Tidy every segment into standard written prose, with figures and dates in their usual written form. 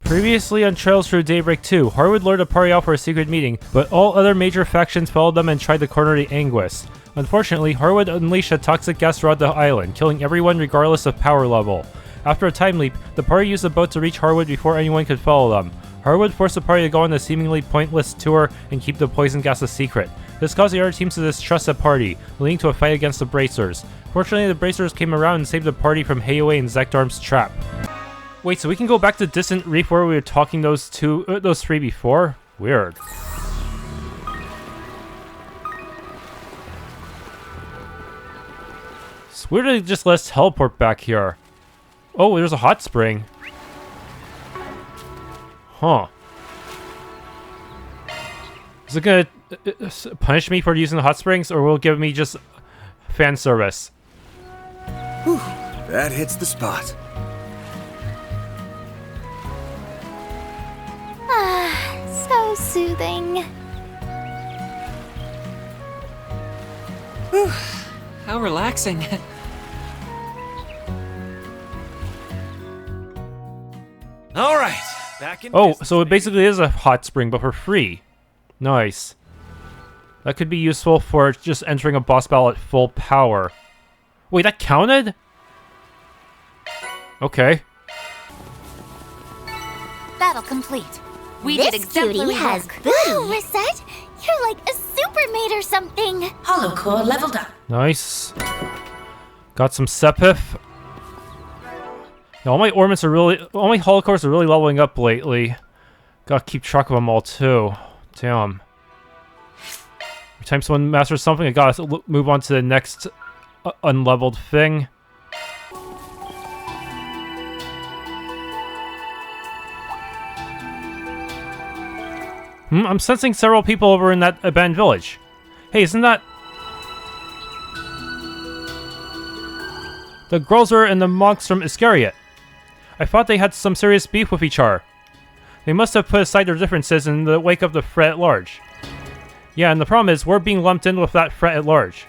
Previously on Trails Through Daybreak 2, Harwood lured the party out for a secret meeting, but all other major factions followed them and tried to corner the Anguis. Unfortunately, Harwood unleashed a toxic gas throughout the island, killing everyone regardless of power level. After a time leap, the party used a boat to reach Harwood before anyone could follow them. Harwood forced the party to go on a seemingly pointless tour and keep the poison gas a secret. This caused the other teams to distrust the party, leading to a fight against the Bracers. Fortunately, the Bracers came around and saved the party from Heiwei and Zekdarm's trap. Wait, so we can go back to Distant Reef where we were talking those three before? Weird. It's weird they just let us teleport back here. Oh, there's a hot spring. Huh. Is it gonna punish me for using the hot springs, or will it give me just fan service? Whew, that hits the spot. So soothing. Whew, how relaxing. All right, back in business, so it basically is a hot spring, but for free. Nice. That could be useful for just entering a boss battle at full power. Wait, that counted? Okay. Battle complete. We This did exemplary cutie has work. booty. Wow, Reset, you're like a supermate or something. Hollow core leveled up. Nice. Got some Sepith. Yeah, all my holocores are really leveling up lately. Gotta keep track of them all too. Damn. Every time someone masters something, I gotta move on to the next unleveled thing. I'm sensing several people over in that abandoned village. Hey, isn't that... the Grolzer and the monks from Iscariot. I thought they had some serious beef with each other. They must have put aside their differences in the wake of the threat at large. Yeah, and the problem is, we're being lumped in with that threat at large.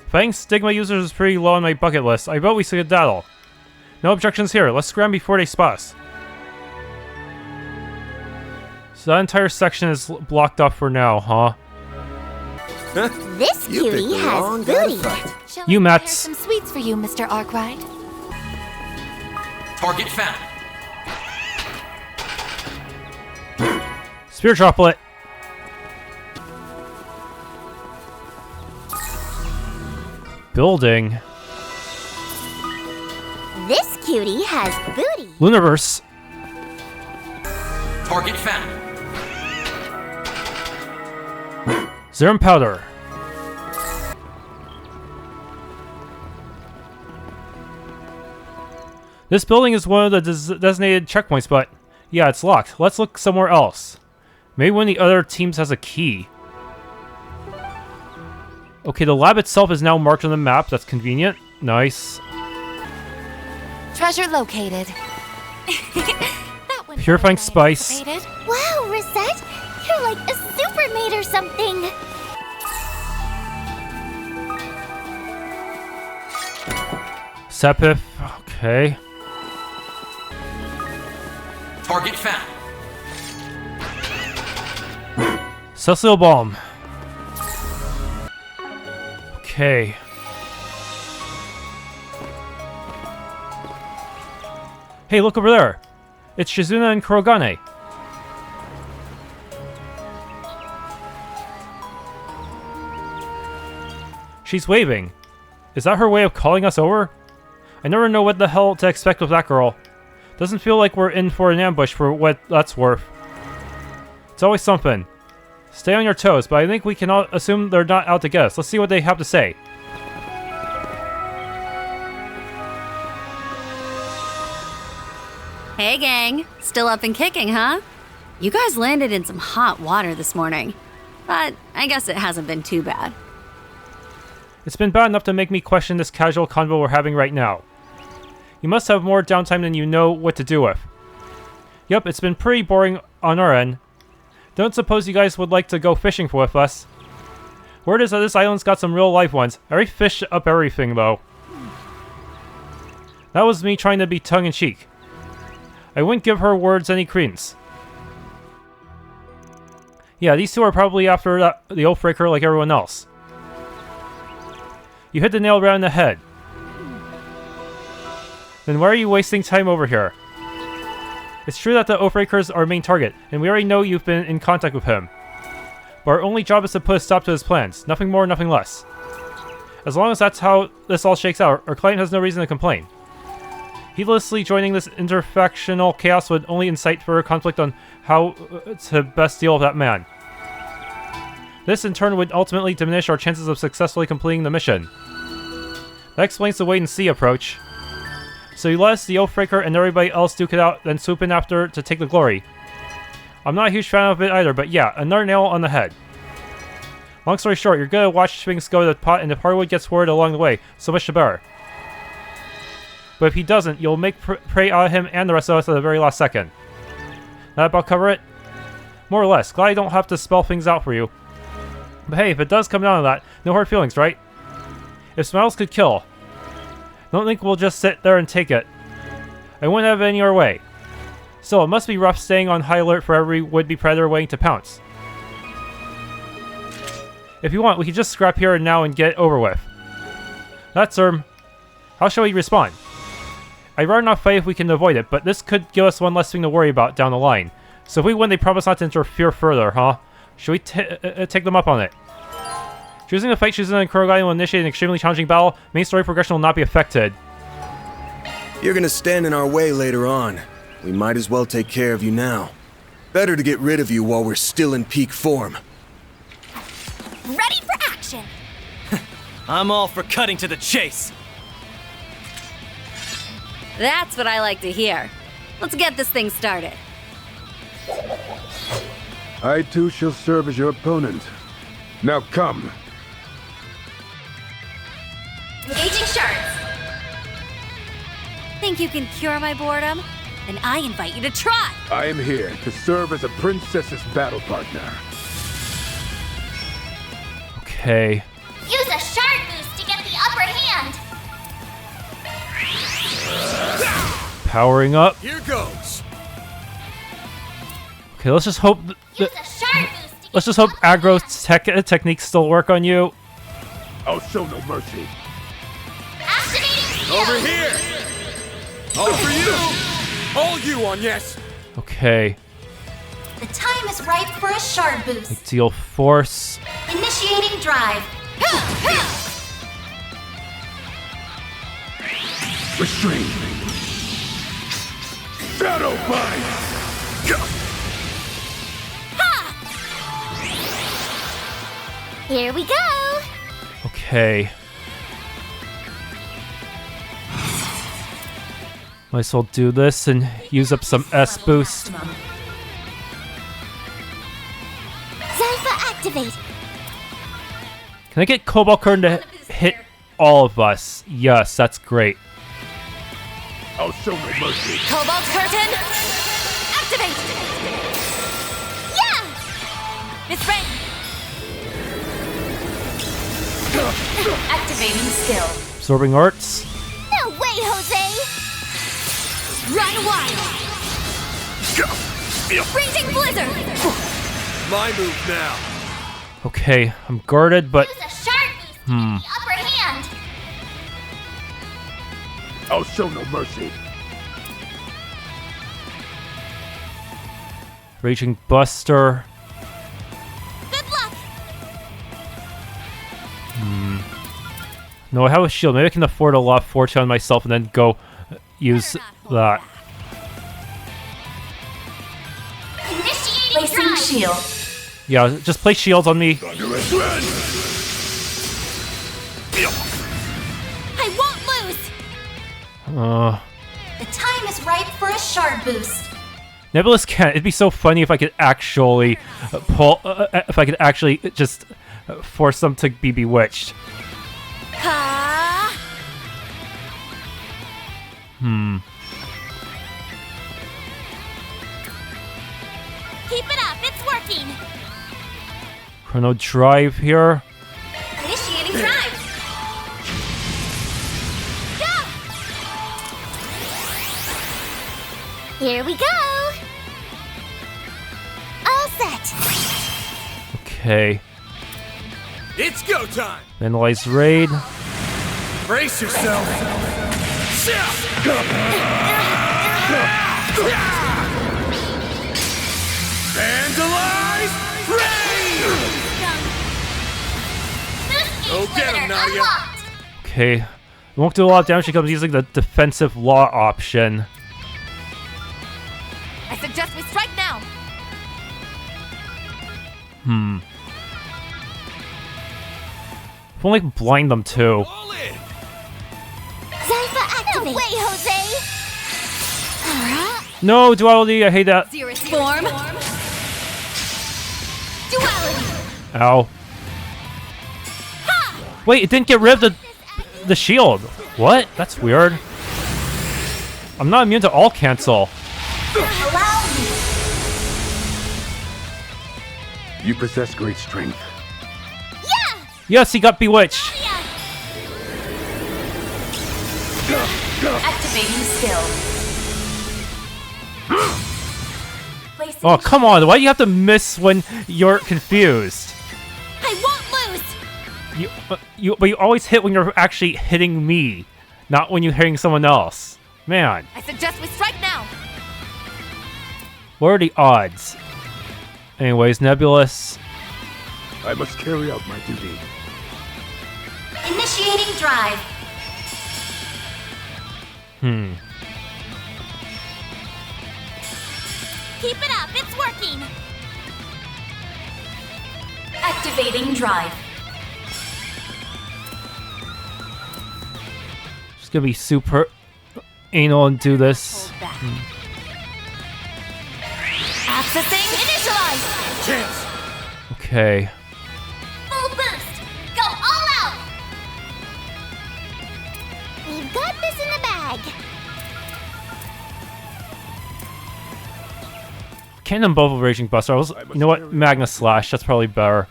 Fighting Stigma users is pretty low on my bucket list. I vote we skedaddle. No objections here. Let's scram before they spot us. So that entire section is blocked off for now, huh? This You picked cutie the has wrong guy to booty. fight. Shall You I prepare Mets. some sweets for you, Mr. Arkwright? Target found. Spear Droplet. Building. This cutie has booty. Lunarverse. Target found. Serum Powder. This building is one of the designated checkpoints, but yeah, it's locked. Let's look somewhere else. Maybe one of the other teams has a key. Okay, the lab itself is now marked on the map. That's convenient. Nice. Treasure located. That one Purifying better than I spice. anticipated. Wow, Reset, you're like a supermate or something. Sepith. Okay. Target found. Cecil Balm. Okay. Hey, look over there. It's Shizuna and Kurogane. She's waving. Is that her way of calling us over? I never know what the hell to expect with that girl. Doesn't feel like we're in for an ambush for what that's worth. It's always something. Stay on your toes, but I think we can all assume they're not out to get us. Let's see what they have to say. Hey gang, still up and kicking, huh? You guys landed in some hot water this morning, but I guess it hasn't been too bad. It's been bad enough to make me question this casual convo we're having right now. You must have more downtime than you know what to do with. Yup, it's been pretty boring on our end. Don't suppose you guys would like to go fishing with us? Word is that this island's got some real life ones. I already fished up everything though. That was me trying to be tongue-in-cheek. I wouldn't give her words any credence. Yeah, these two are probably after the Oathbreaker like everyone else. You hit the nail right on the head. Then why are you wasting time over here? It's true that the Oathbreaker is our main target, and we already know you've been in contact with him. But our only job is to put a stop to his plans. Nothing more, nothing less. As long as that's how this all shakes out, our client has no reason to complain. Heedlessly joining this interfactional chaos would only incite further conflict on how to best deal with that man. This in turn would ultimately diminish our chances of successfully completing the mission. That explains the wait-and-see approach. So you let us, the Oathbreaker, and everybody else duke it out, then swoop in after to take the glory. I'm not a huge fan of it either, but yeah, another nail on the head. Long story short, you're gonna watch things go to the pot, and if Harwood gets word along the way, so much the better. But if he doesn't, you'll make prey out of him and the rest of us at the very last second. That about cover it? More or less. Glad I don't have to spell things out for you. But hey, if it does come down to that, no hard feelings, right? If smiles could kill, don't think we'll just sit there and take it. I wouldn't have it any other way. Still, it must be rough staying on high alert for every would-be predator waiting to pounce. If you want, we can just scrap here and now and get it over with. That's, how shall we respond? I'd rather not fight if we can avoid it, but this could give us one less thing to worry about down the line. So if we win, they promise not to interfere further, huh? Should we take them up on it? Choosing to fight Shizuna and Kurogane will initiate an extremely challenging battle. Main story progression will not be affected. You're gonna stand in our way later on. We might as well take care of you now. Better to get rid of you while we're still in peak form. Ready for action! I'm all for cutting to the chase. That's what I like to hear. Let's get this thing started. I too shall serve as your opponent. Now come. Engaging shards. Think you can cure my boredom? Then I invite you to try! I am here to serve as a princess's battle partner. Okay. Use a shard boost to get the upper hand. Powering up. Here goes. Okay, let's just hope... Use a shard boost to Let's just hope aggro techniques still work on you. I'll show no mercy. activating skill. Over here. All for you. All you on yes. Okay. The time is ripe for a shard boost. Deal force. Initiating drive. Restrain. Shadow Bind. Here we go. Okay. Might as well do this and use up some S boost. Zypha activate. Can I get Cobalt Curtain to hit all of us? Yes, that's great. I'll show no mercy. Cobalt curtain. Activate. Yeah. Miss Rain. Activating skill. Absorbing Arts. No way, Jose. Run wild. Raging blizzard. My move now. Okay, I'm guarded, but Use a shard boost to get the upper hand. I'll show no mercy. Raging Buster. Good luck. No, I have a shield. Maybe I can afford a lot of fortune on myself and then go use that. Initiating drive. Shield. Yeah, just place shields on me. I won't lose. The time is ripe for a shard boost. Nebulous can't. It'd be so funny if I could actually pull. If I could actually just force them to be bewitched. Ha! Keep it up, it's working. Chrono Drive here. Initiating drive. Go! Here we go. All set. Okay. It's go time! Vandalize raid. Brace yourself! Vandalize raid! Go get him, Nadia! Okay. It won't do a lot of damage because using the defensive law option. I suggest we strike now. If only I can blind them too. All in! Zypher activate. No way, Jose! No, duality, I hate that. Form. Duality. Ow. Wait, it didn't get rid of the shield. What? That's weird. I'm not immune to all cancel. Allow me. You possess great strength. Yeah! Yes, he got bewitched. Activating skill. Oh, come on. Why do you have to miss when you're confused? I won't lose! But you always hit when you're actually hitting me, not when you're hitting someone else. Man, I suggest we strike now. what are the odds? Anyways, Nebulous. I must carry out my duty. Initiating drive. Keep it up, it's working. Activating drive. Just gonna be super anal and do this. Hold back. Accessing initialize. Chance! Okay. Full boost. Go all out. We've got this in the bag. Cannonball Raging Buster. You know what? Magna Slash. That's probably better.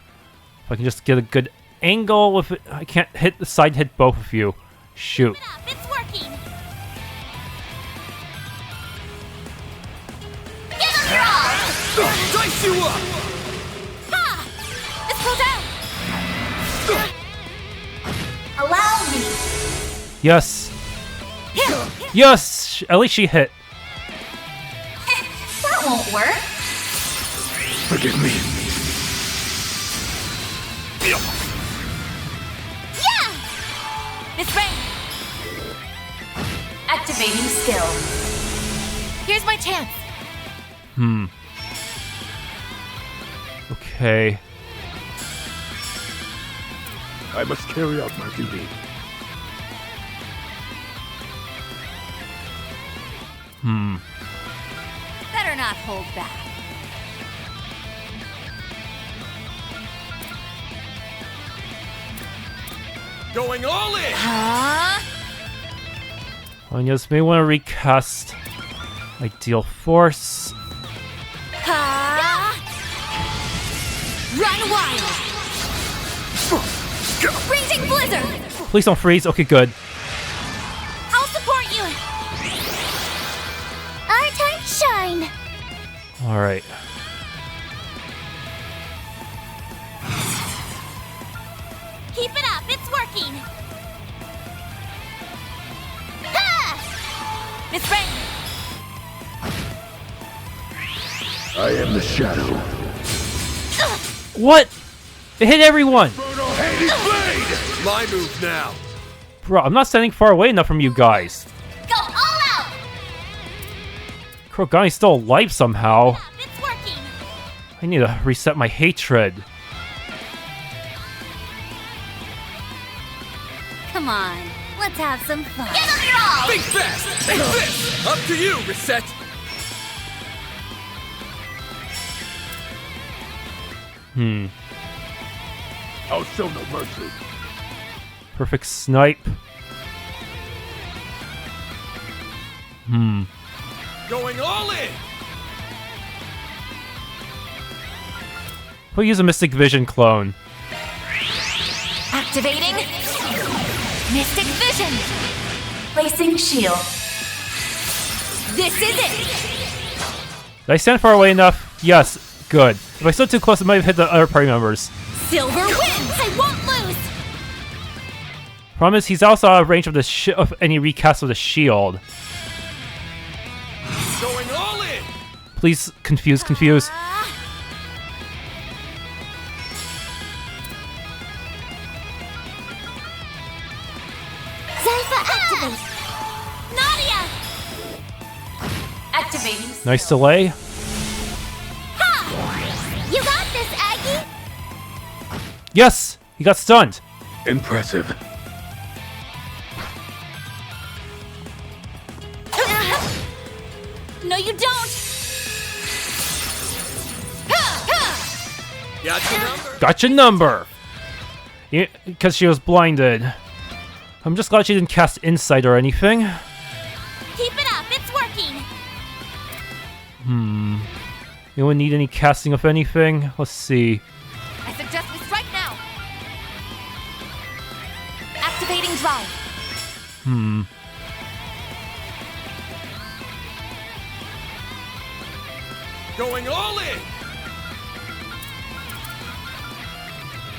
If I can just get a good angle with it. I can't hit the side hit both of you. Shoot. Keep it up, it's working. Give them your all. Dice you up! Ha! Let's go down. Allow me. Yes. Yes. At least she hit. That won't work. Forgive me. Yeah! Miss Rain. Activating skill. Here's my chance. Okay. I must carry out my duty. Better not hold back. Going all in! Huh? I just may want to recast Ideal Force. Ha! Run wild! Raging blizzard! Please don't freeze. Okay, good. I'll support you! Our time to shine! Alright. Keep it up, it's working! Ha! Miss Rain! I am the shadow. What? It hit everyone! My move now! Bro, I'm not standing far away enough from you guys. Go all out! Kurogane's still alive somehow. It's working! I need to reset my hatred. Come on, let's have some fun. Give them your all! Think fast! Take this! Up to you, Reset! I'll show no mercy. Perfect snipe. Going all in! We'll use a Mystic Vision clone. Activating Mystic Vision. Placing shield. This is it. Did I stand far away enough? Yes. Good. If I stood too close, it might have hit the other party members. Silver wins! I won't lose! Problem is, he's also out of range of the of any recast of the shield. Going all in! Please, confuse. Zypha activate! Nadia! Activating. Nice delay. Ha! You got this, Aggie! Yes! He got stunned. Impressive. No, you don't! Got your number. Got your number! Because she was blinded. I'm just glad she didn't cast Insight or anything. Keep it up, it's working! Anyone need any casting of anything? Let's see. I suggest we strike now! Activating drive. Going all in!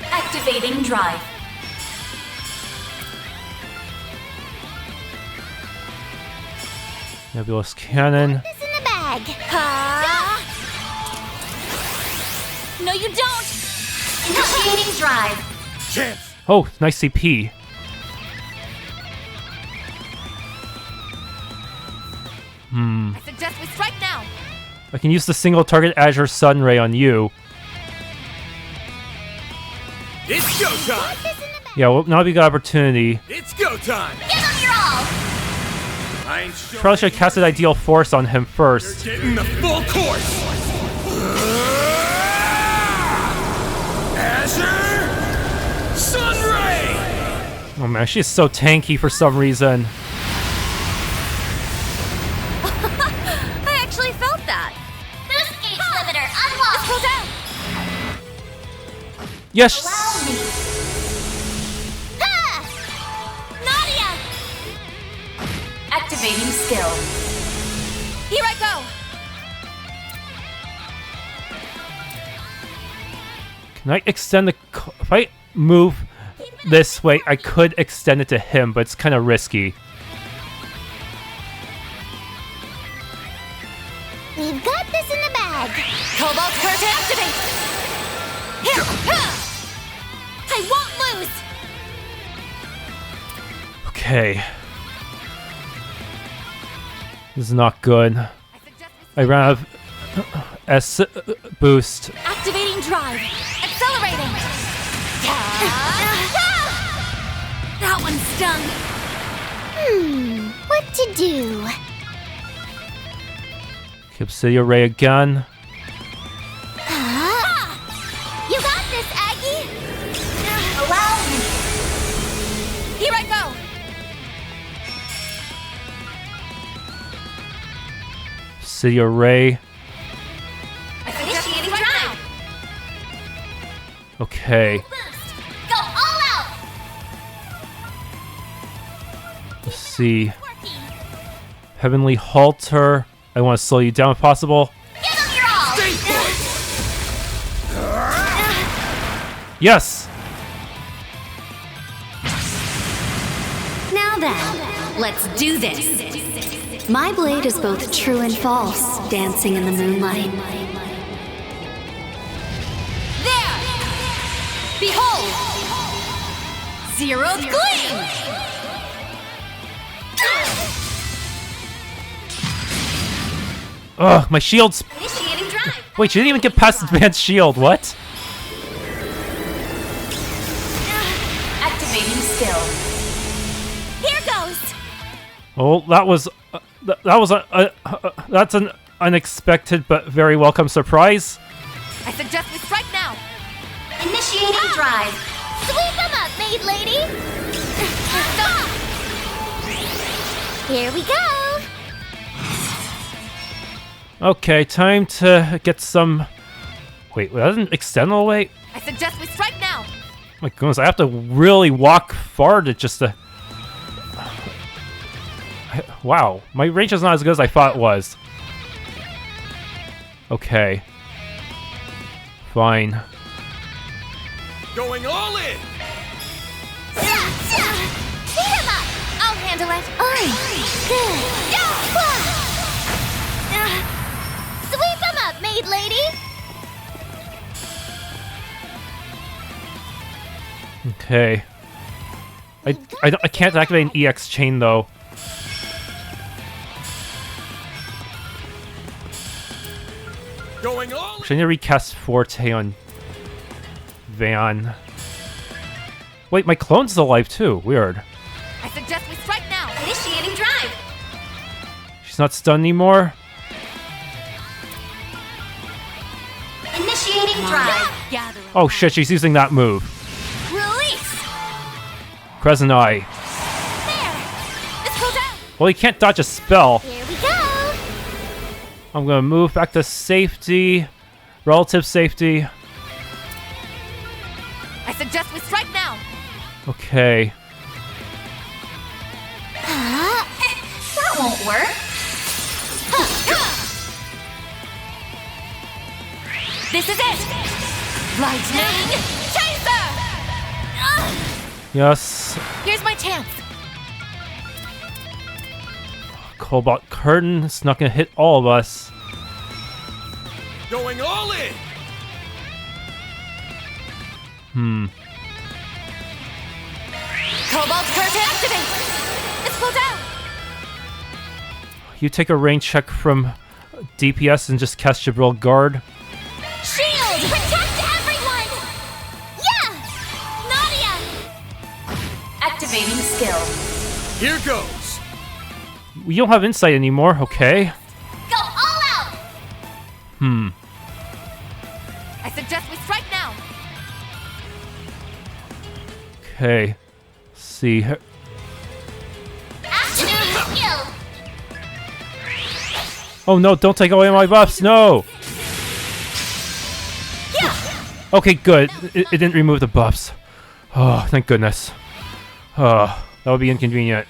Activating drive. Nebulous Cannon. This in the bag. No, you don't! Initiating drive. Chance! Oh, nice CP. I suggest we strike now. I can use the single target Azure Sun Ray on you. It's go time! Yeah, well, now we got opportunity. It's go time! Give him your all! I ain't sure. Probably should have casted Ideal Force on him first. Getting the full course! Azure Sunray! Oh man, she's so tanky for some reason. I actually felt that. Boost gauge limiter unlocked! Pull down. Yes! Allow me. Ha! Nadia! Activating skill. Here I go! Can I extend the... If I move this way, I could extend it to him, but it's kind of risky. We've got this in the bag. Cobalt Curtain activate. Here! Ha! I won't lose! Okay. This is not good. I suggest I ran out of S boost. activating drive. Accelerating. That one stung. What to do? Obsidian Ray again. You got this, Aggie! Allow me. Here I go! Obsidian Ray. Initiating drive. Okay. Boost. Go all out. Let's see. Working. Heavenly Halter. I want to slow you down if possible. Give them your all. Stay put! Yes! Now then, let's do this. My blade is both true and false, dancing in the moonlight. There. Behold. Zeroth Gleam. Ugh, my shield's... Initiating drive. Wait, she didn't even get past advanced shield, what? Activating skill. Here goes. Oh, that was... that's an unexpected but very welcome surprise. I suggest we strike now. Initiating drive. Sweep them up, maid lady. Here we go. Okay, time to get some... Wait, that doesn't extend all the way? I suggest we strike now. My goodness, I have to really walk far to just to... Wow, my range is not as good as I thought it was. Okay. Fine. Going all in! Beat him up! I'll handle it. Sweep him up, maid lady! Okay. I can't activate an EX chain though. Going all in! Should I need to recast Forte on Van? Wait, my clone's alive too. Weird. I suggest we strike now. Initiating drive. She's not stunned anymore? Initiating drive. Gather. Oh shit, she's using that move. Release. Crescent Eye. There. Let's go down. Well, he can't dodge a spell. Here we go. I'm gonna move back to safety. Relative safety. I suggest we strike now. Okay. That won't work. This is it. Lightning chaser. Yes. Here's my chance. Cobalt Curtain. It's not gonna hit all of us. Going all in! Cobalt curtain activate. Let's pull down. You take a range check from DPS and just cast Gibril Guard. Shield. Protect everyone. Yeah. Nadia. Activating skill. Here goes! You don't have insight anymore, okay? Go all out. I suggest we strike now. Okay. Let's see. Activating skill. Oh no, don't take away my buffs, no! Yeah. Okay, good. It didn't remove the buffs. Oh, thank goodness. Oh, that would be inconvenient.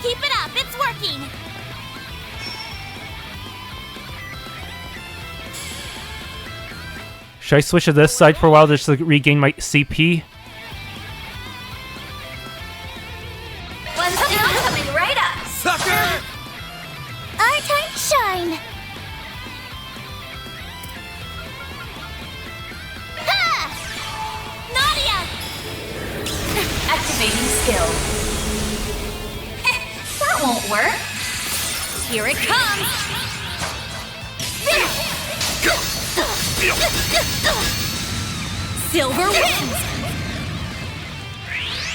Keep it up. It's working. Should I switch to this side for a while just to regain my CP? One's coming right up. Sucker! Our time to shine. Ha! Nadia! Activating skill. That won't work. Here it comes. Silver wins.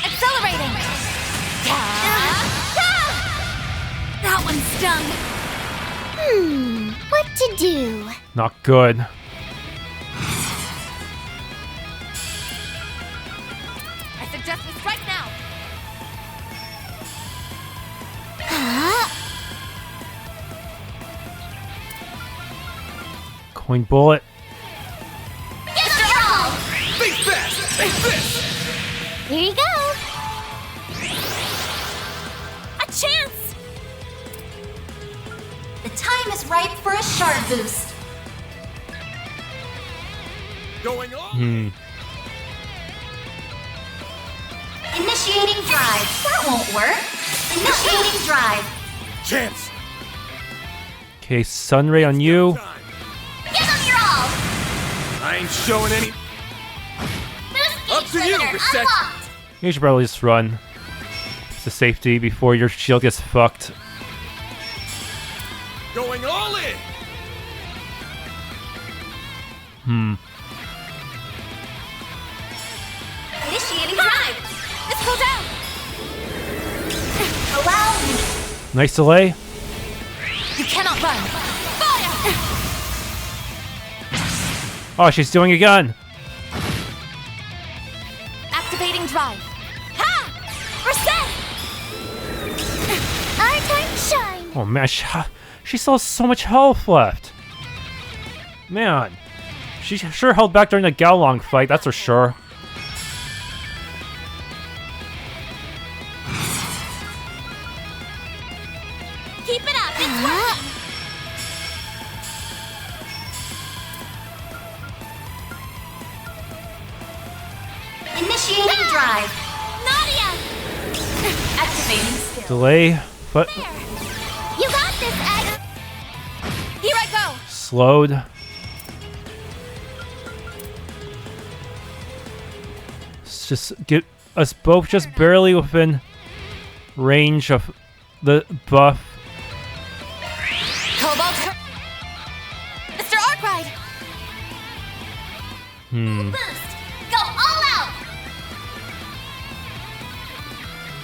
Accelerating. That one stung. What to do? Not good. I suggest we strike now. Coin bullet. Get the roll! Think fast! Think this! Here you go. A chance! The time is right for a shard boost. Going all in! Initiating drive. That won't work. Initiating drive. Chance! Okay, Sunray on you. Time. Give them your all. I ain't showing any... Boost Up to you, limiter Reset. unlocked. You should probably just run to safety before your shield gets fucked. Going all in! Initiating drive. Let's go down. Allow me. Nice delay. You cannot run. Fire! Oh, she's doing it again. Activating drive. Ha! Reset! Our time to shine. Oh man, she still has so much health left. Man, she sure held back during the Gaolong fight, that's for sure. Keep it up. It's working. drive. Nadia! Activating skill. Delay, but There! You got this, Ag. Here I go! slowed. Let's just get us both just barely within range of the buff. Cobalt. Mr. Arkwright! Boost! Go all out!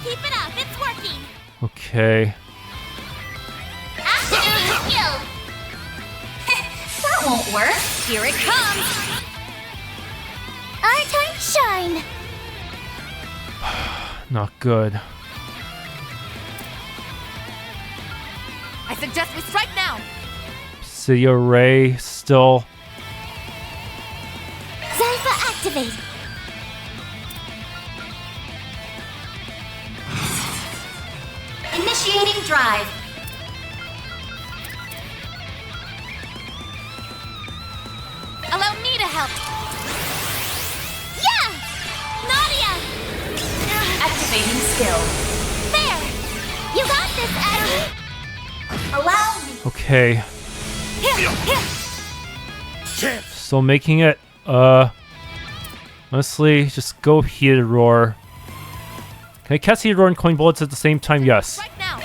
Keep it up, it's working! Okay. Activating skill! That won't work! Here it comes! Our time to shine! Not good. I suggest we strike now! City Array still. Zypha activate! Initiating drive! Allow me to help! Yeah! Nadia! Activating skill. There! You got this, Addy! Allow me! Okay. Chance. Still making it. Honestly, just go heated roar. Can I cast heated roar and coin bullets at the same time? Yes. Right now!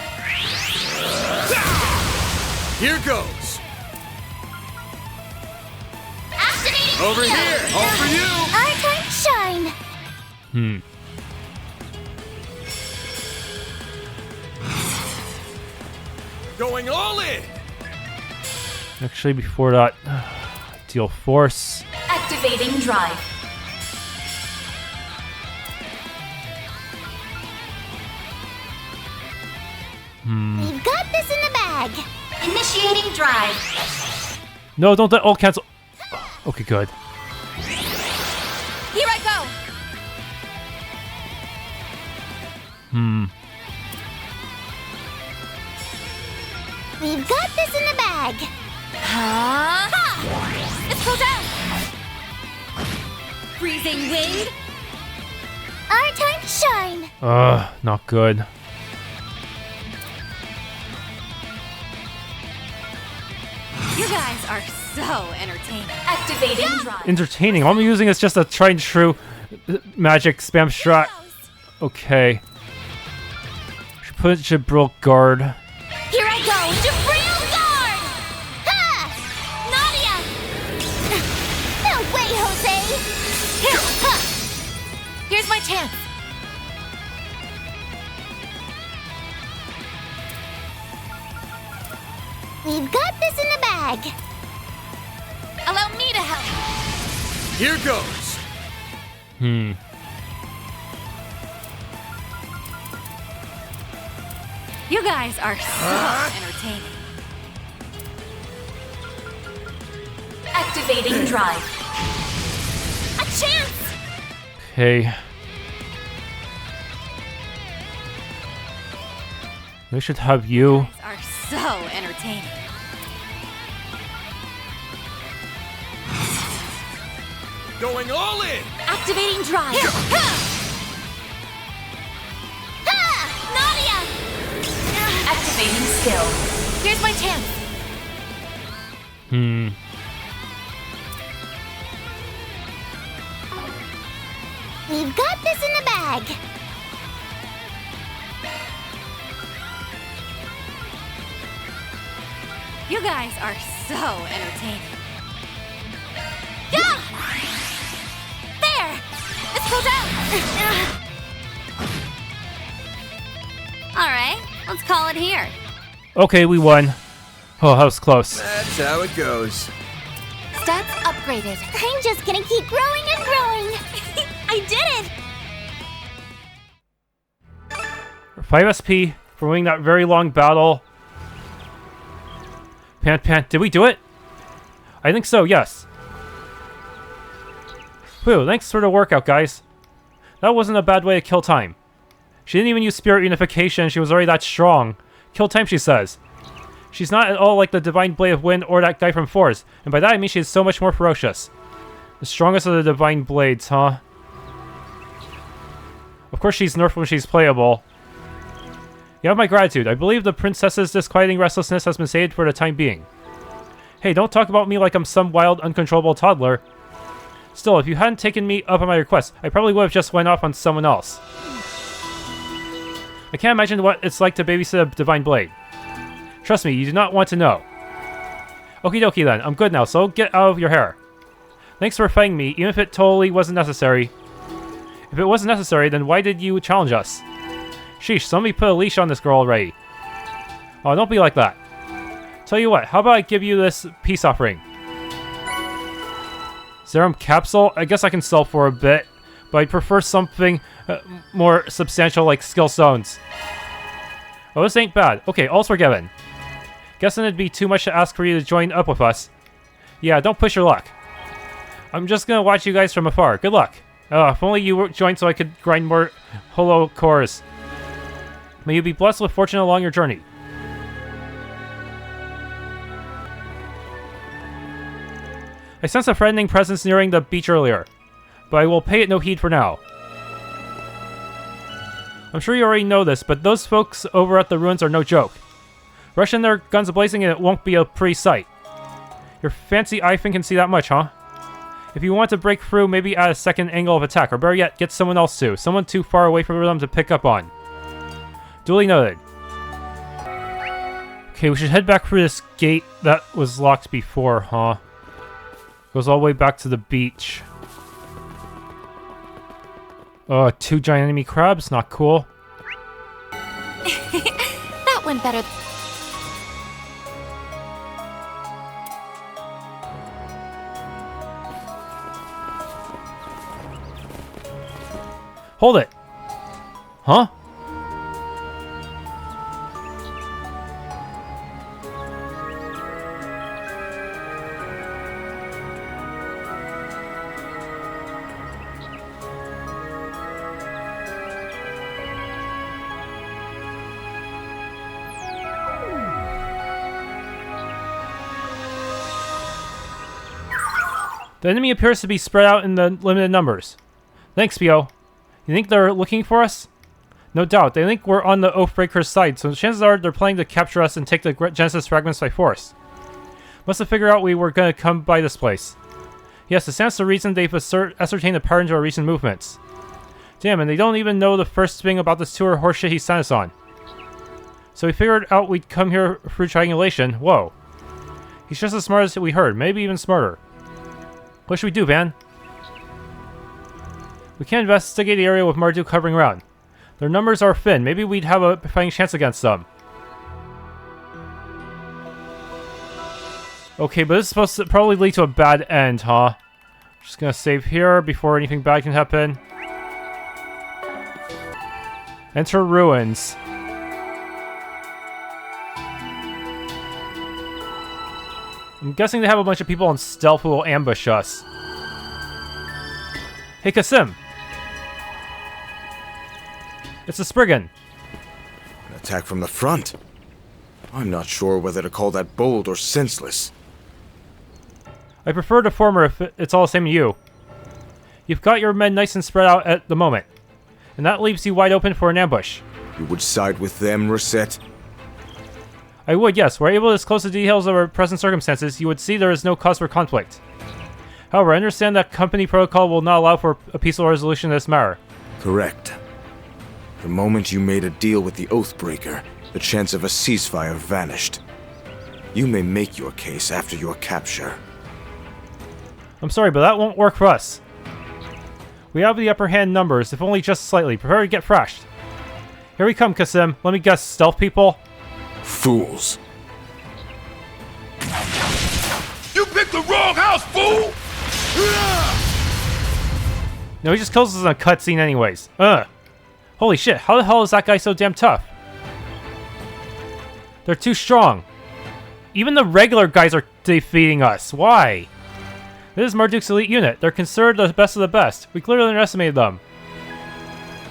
Here goes. Activating Over skill. here. All for you. Our time to shine! Going all in. Actually, before that, deal force. Activating drive. We've got this in the bag. Initiating drive. No, don't let all cancel. Okay, good. Here I go. We've got this in the bag. Ha! Let's go down. Freezing wind. Our time to shine. Not good. You guys are so entertaining. Activating drive. Entertaining. All I'm using is just a tried and true magic spam strat. Okay. Should put Jabril guard. Here I go, Jabril guard! Ha! Nadia! No way, Jose! Here, ha! Here's my chance. We've got this in the bag. Allow me to help. Here goes. You guys are so entertaining. Activating drive. A chance! Okay. We should have you. Are so entertaining. Going all in. Activating drive. Nadia! Activating skill. Here's my chance. We've got this in the bag. You guys are so entertaining. Yeah! There! Let's go down! Alright, let's call it here. Okay, we won. Oh, that was close. That's how it goes. Stats upgraded. I'm just gonna keep growing and growing. I did it! 5 SP for winning that very long battle. Pant, did we do it? I think so, yes. Whew, thanks for the workout, guys. That wasn't a bad way to kill time. She didn't even use spirit unification, she was already that strong. Kill time, she says. She's not at all like the Divine Blade of Wind or that guy from Force, and by that I mean she is so much more ferocious. The strongest of the Divine Blades, huh? Of course she's nerfed when she's playable. You have my gratitude. I believe the princess's disquieting restlessness has been saved for the time being. Hey, don't talk about me like I'm some wild, uncontrollable toddler. Still, if you hadn't taken me up on my request, I probably would have just went off on someone else. I can't imagine what it's like to babysit a divine blade. Trust me, you do not want to know. Okie dokie then, I'm good now, so get out of your hair. Thanks for fighting me, even if it totally wasn't necessary. If it wasn't necessary, then why did you challenge us? Sheesh, somebody put a leash on this girl already. Oh, don't be like that. Tell you what, how about I give you this peace offering? Serum capsule? I guess I can sell for a bit, but I'd prefer something more substantial like skill stones. Oh, this ain't bad. Okay, all's forgiven. Guessing it'd be too much to ask for you to join up with us. Yeah, don't push your luck. I'm just gonna watch you guys from afar. Good luck. If only you joined so I could grind more holo cores. May you be blessed with fortune along your journey. I sensed a threatening presence nearing the beach earlier, but I will pay it no heed for now. I'm sure you already know this, but those folks over at the ruins are no joke. Rushing their guns blazing and it won't be a pretty sight. Your fancy iPhone can see that much, huh? If you want to break through, maybe add a second angle of attack, or better yet, get someone else to. Someone too far away from them to pick up on. Duly noted. Okay, we should head back through this gate that was locked before, huh? Goes all the way back to the beach. Oh, 2 giant enemy crabs? Not cool. That went better. Hold it! Huh? The enemy appears to be spread out in the limited numbers. Thanks, Pio. You think they're looking for us? No doubt. They think we're on the Oathbreaker's side, so chances are they're planning to capture us and take the Genesis fragments by force. Must have figured out we were gonna come by this place. Yes, it stands to reason they've ascertained the pattern to our recent movements. Damn, and they don't even know the first thing about this tour horseshit he sent us on. So we figured out we'd come here through triangulation. Whoa. He's just as smart as we heard, maybe even smarter. What should we do, Van? We can't investigate the area with Marduk hovering around. Their numbers are thin. Maybe we'd have a fighting chance against them. Okay, but this is supposed to probably lead to a bad end, huh? Just gonna save here before anything bad can happen. Enter ruins. I'm guessing they have a bunch of people on stealth who will ambush us. Hey, Kasim! It's a Spriggan. An attack from the front? I'm not sure whether to call that bold or senseless. I prefer the former if it's all the same to you. You've got your men nice and spread out at the moment, and that leaves you wide open for an ambush. You would side with them, Rosette? I would, yes. Were I able to disclose the details of our present circumstances, you would see there is no cause for conflict. However, I understand that company protocol will not allow for a peaceful resolution of this matter. Correct. The moment you made a deal with the Oathbreaker, the chance of a ceasefire vanished. You may make your case after your capture. I'm sorry, but that won't work for us. We have the upper hand numbers, if only just slightly. Prepare to get thrashed. Here we come, Kasim. Let me guess, stealth people? Fools. You picked the wrong house, fool! No, he just kills us in a cutscene anyways. Holy shit, how the hell is that guy so damn tough? They're too strong. Even the regular guys are defeating us. Why? This is Marduk's elite unit. They're considered the best of the best. We clearly underestimated them.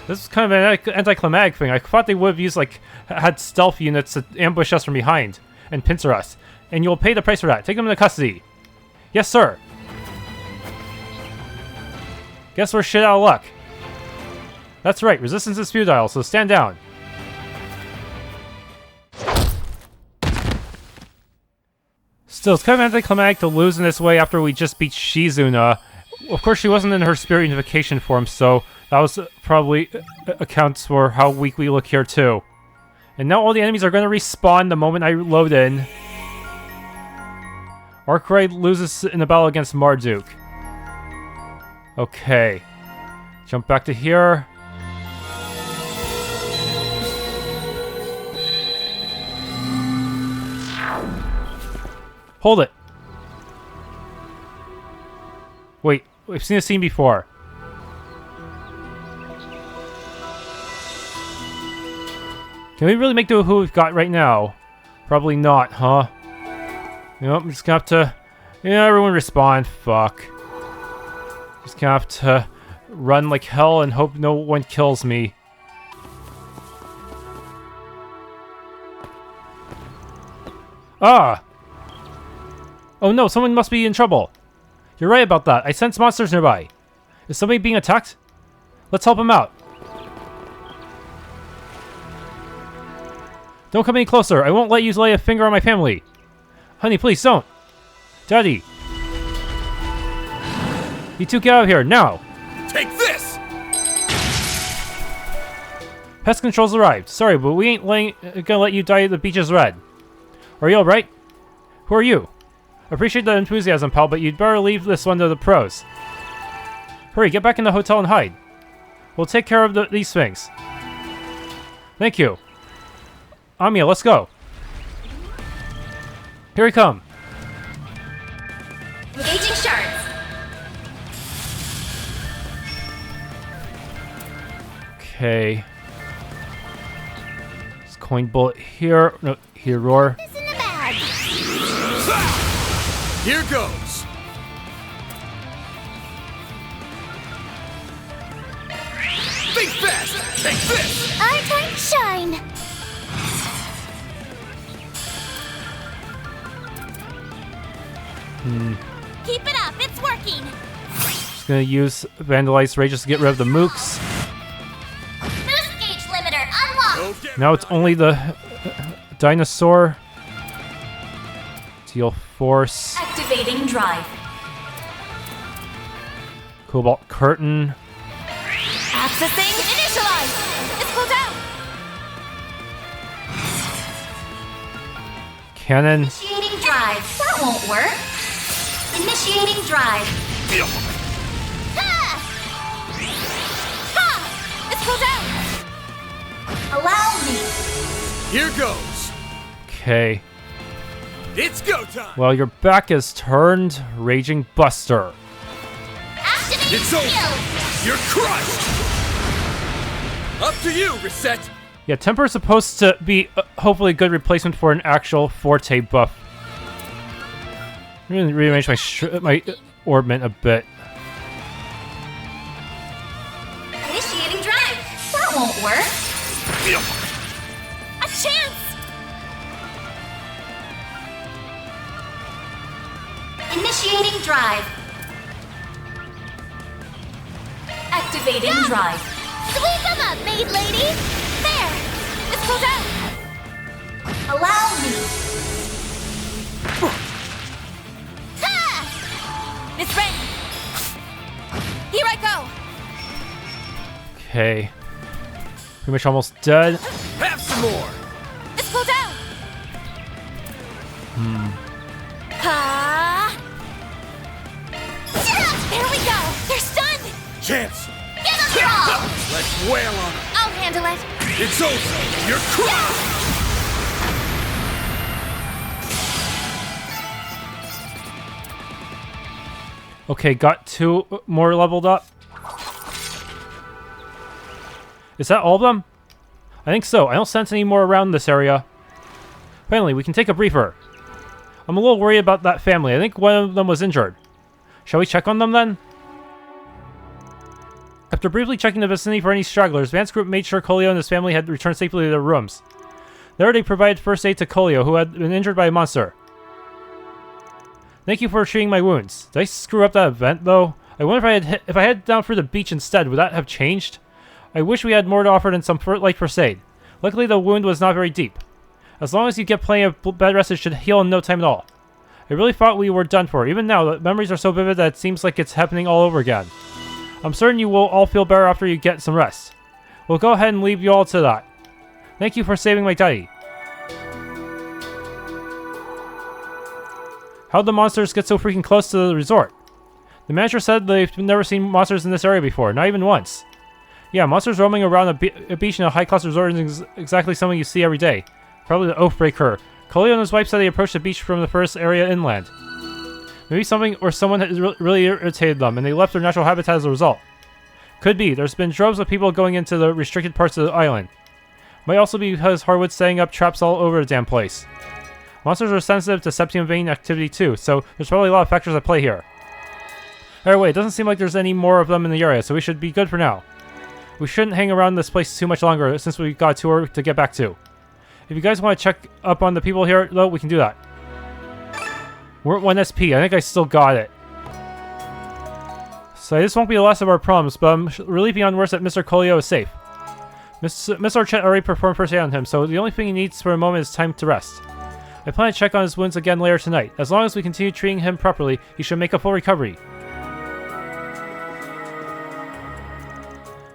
This is kind of an anticlimactic thing. I thought they would have used, like, had stealth units to ambush us from behind and pincer us. And you will pay the price for that. Take them into custody. Yes, sir. Guess we're shit out of luck. That's right, resistance is futile, so stand down. Still, it's kind of anticlimactic to lose in this way after we just beat Shizuna. Of course, she wasn't in her spirit unification form, so that was probably accounts for how weak we look here too. And now all the enemies are going to respawn the moment I load in. Arkwright loses in the battle against Marduk. Okay. Jump back to here. Hold it. Wait, we've seen this scene before. Can we really make do with who we've got right now? Probably not, huh? You know, I'm just gonna have to... Yeah, everyone respawn. Fuck. Just gonna have to run like hell and hope no one kills me. Ah! Oh no, someone must be in trouble. You're right about that. I sense monsters nearby. Is somebody being attacked? Let's help him out. Don't come any closer. I won't let you lay a finger on my family. Honey, please don't. Daddy. You two get out of here, now. Take this! Pest control's arrived. Sorry, but we ain't gonna let you dye the beaches red. Are you alright? Who are you? Appreciate the enthusiasm, pal, but you'd better leave this one to the pros. Hurry, get back in the hotel and hide. We'll take care of these things. Thank you. Amiya, let's go. Here we come. Engaging shards. Okay. This coin bullet here. No, here, roar. This in the bag. Here goes. Think fast. Take this. Our time to shine. Keep it up. It's working. Just gonna use Vandalize Rage just to get rid of the mooks. Boost gauge limiter unlocked. Now it's only the dinosaur. Steel Force. Activating drive. Cobalt Curtain. Accessing initialize. It's pulled out. Cannon. Initiating drive. That won't work. Initiating drive. Ha! Ha! It's pulled out. Allow me. Here goes. Okay. It's go time. Well, your back is turned. Raging Buster. Activating It's over. shield. You're crushed. Up to you, Reset. Yeah, Temper is supposed to be hopefully a good replacement for an actual Forte buff. I'm gonna rearrange my orbment a bit. Initiating drive. That won't work. A chance. Initiating drive. Activating drive. Sweep them up, maid lady. There. It's pulled out. Allow me. Ha! It's ready. Here I go. Okay. Pretty much almost dead. Have some more. It's pulled out. Ha! There we go. They're stunned. Chance. Give them your all. Let's wail on him. I'll handle it. It's over. You're crushed. Okay, got 2 more leveled up. Is that all of them? I think so. I don't sense any more around this area. Finally, we can take a briefer. I'm a little worried about that family. I think one of them was injured. Shall we check on them then? After briefly checking the vicinity for any stragglers, Vance Group made sure Kolio and his family had returned safely to their rooms. There they provided first aid to Kolio, who had been injured by a monster. Thank you for treating my wounds. Did I screw up that event, though? I wonder if I had down for the beach instead, would that have changed? I wish we had more to offer than some light first aid. Luckily, the wound was not very deep. As long as you get plenty of bed rest, it should heal in no time at all. I really thought we were done for. Even now, the memories are so vivid that it seems like it's happening all over again. I'm certain you will all feel better after you get some rest. We'll go ahead and leave you all to that. Thank you for saving my daddy. How'd the monsters get so freaking close to the resort? The manager said they've never seen monsters in this area before, not even once. Yeah, monsters roaming around a beach in a high-class resort is exactly something you see every day. Probably the Oathbreaker. Coolio and his wife said they approached the beach from the first area inland. Maybe something or someone has really irritated them, and they left their natural habitat as a result. Could be. There's been droves of people going into the restricted parts of the island. Might also be because Harwood's setting up traps all over the damn place. Monsters are sensitive to septium vein activity too, so there's probably a lot of factors at play here. Either way, it doesn't seem like there's any more of them in the area, so we should be good for now. We shouldn't hang around this place too much longer, since we've got a tour to get back to. If you guys want to check up on the people here, though, we can do that. We're at 1 SP. I think I still got it. So this won't be the last of our problems, but I'm really beyond worse that Mr. Coolio is safe. Miss Archette already performed first aid on him, so the only thing he needs for a moment is time to rest. I plan to check on his wounds again later tonight. As long as we continue treating him properly, he should make a full recovery.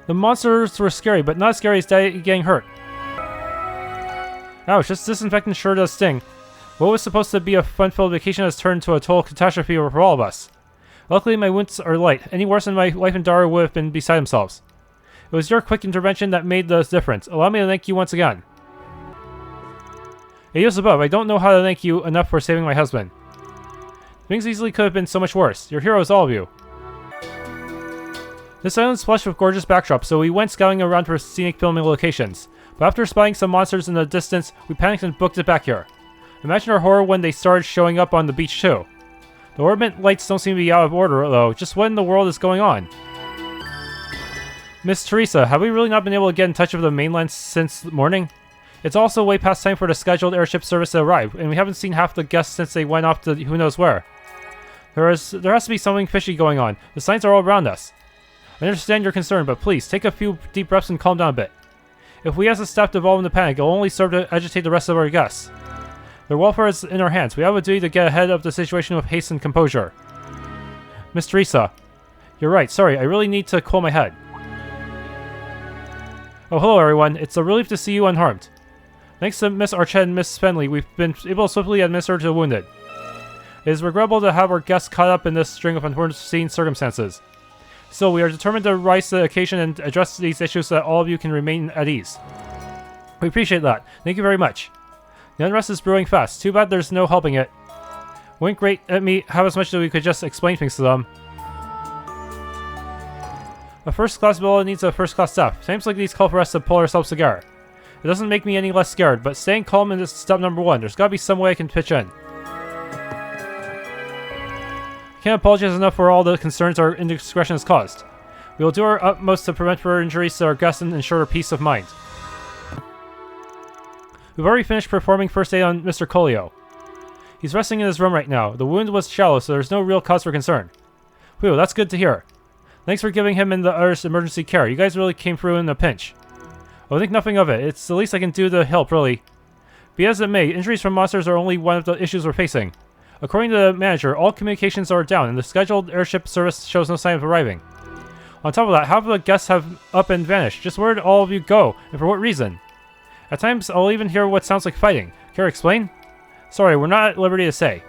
The monsters were scary, but not as scary as Daddy getting hurt. Ouch, this disinfectant sure does sting. What was supposed to be a fun-filled vacation has turned into a total catastrophe for all of us. Luckily, my wounds are light. Any worse than my wife and daughter would have been beside themselves. It was your quick intervention that made the difference. Allow me to thank you once again. Adios above, I don't know how to thank you enough for saving my husband. Things easily could have been so much worse. You're heroes, all of you. This island's flush with gorgeous backdrops, so we went scouting around for scenic filming locations. But after spotting some monsters in the distance, we panicked and booked it back here. Imagine our horror when they started showing up on the beach too. The orbit lights don't seem to be out of order though, just what in the world is going on? Miss Teresa, have we really not been able to get in touch with the mainland since morning? It's also way past time for the scheduled airship service to arrive, and we haven't seen half the guests since they went off to who knows where. There has to be something fishy going on. The signs are all around us. I understand your concern, but please, take a few deep breaths and calm down a bit. If we as a staff devolve into panic, it will only serve to agitate the rest of our guests. Their welfare is in our hands. We have a duty to get ahead of the situation with haste and composure. Miss Teresa. You're right, sorry, I really need to cool my head. Oh, hello everyone. It's a relief to see you unharmed. Thanks to Miss Archette and Miss Fenley, we've been able to swiftly administer to the wounded. It is regrettable to have our guests caught up in this string of unforeseen circumstances. Still, we are determined to rise to the occasion and address these issues so that all of you can remain at ease. We appreciate that. Thank you very much. The unrest is brewing fast. Too bad there's no helping it. Wink great at me how as much that we could just explain things to them. A first-class villa needs a first-class staff. Times like these call for us to pull ourselves together. It doesn't make me any less scared, but staying calm is step number one. There's gotta be some way I can pitch in. Can't apologize enough for all the concerns our indiscretion has caused. We will do our utmost to prevent further injuries to our guests and ensure their peace of mind. We've already finished performing first aid on Mr. Coolio. He's resting in his room right now. The wound was shallow, so there's no real cause for concern. Whew, that's good to hear. Thanks for giving him and the others emergency care. You guys really came through in a pinch. I'll think nothing of it. It's the least I can do to help, really. Be as it may, injuries from monsters are only one of the issues we're facing. According to the manager, all communications are down, and the scheduled airship service shows no sign of arriving. On top of that, half of the guests have up and vanished. Just where did all of you go, and for what reason? At times, I'll even hear what sounds like fighting. Care to explain? Sorry, we're not at liberty to say.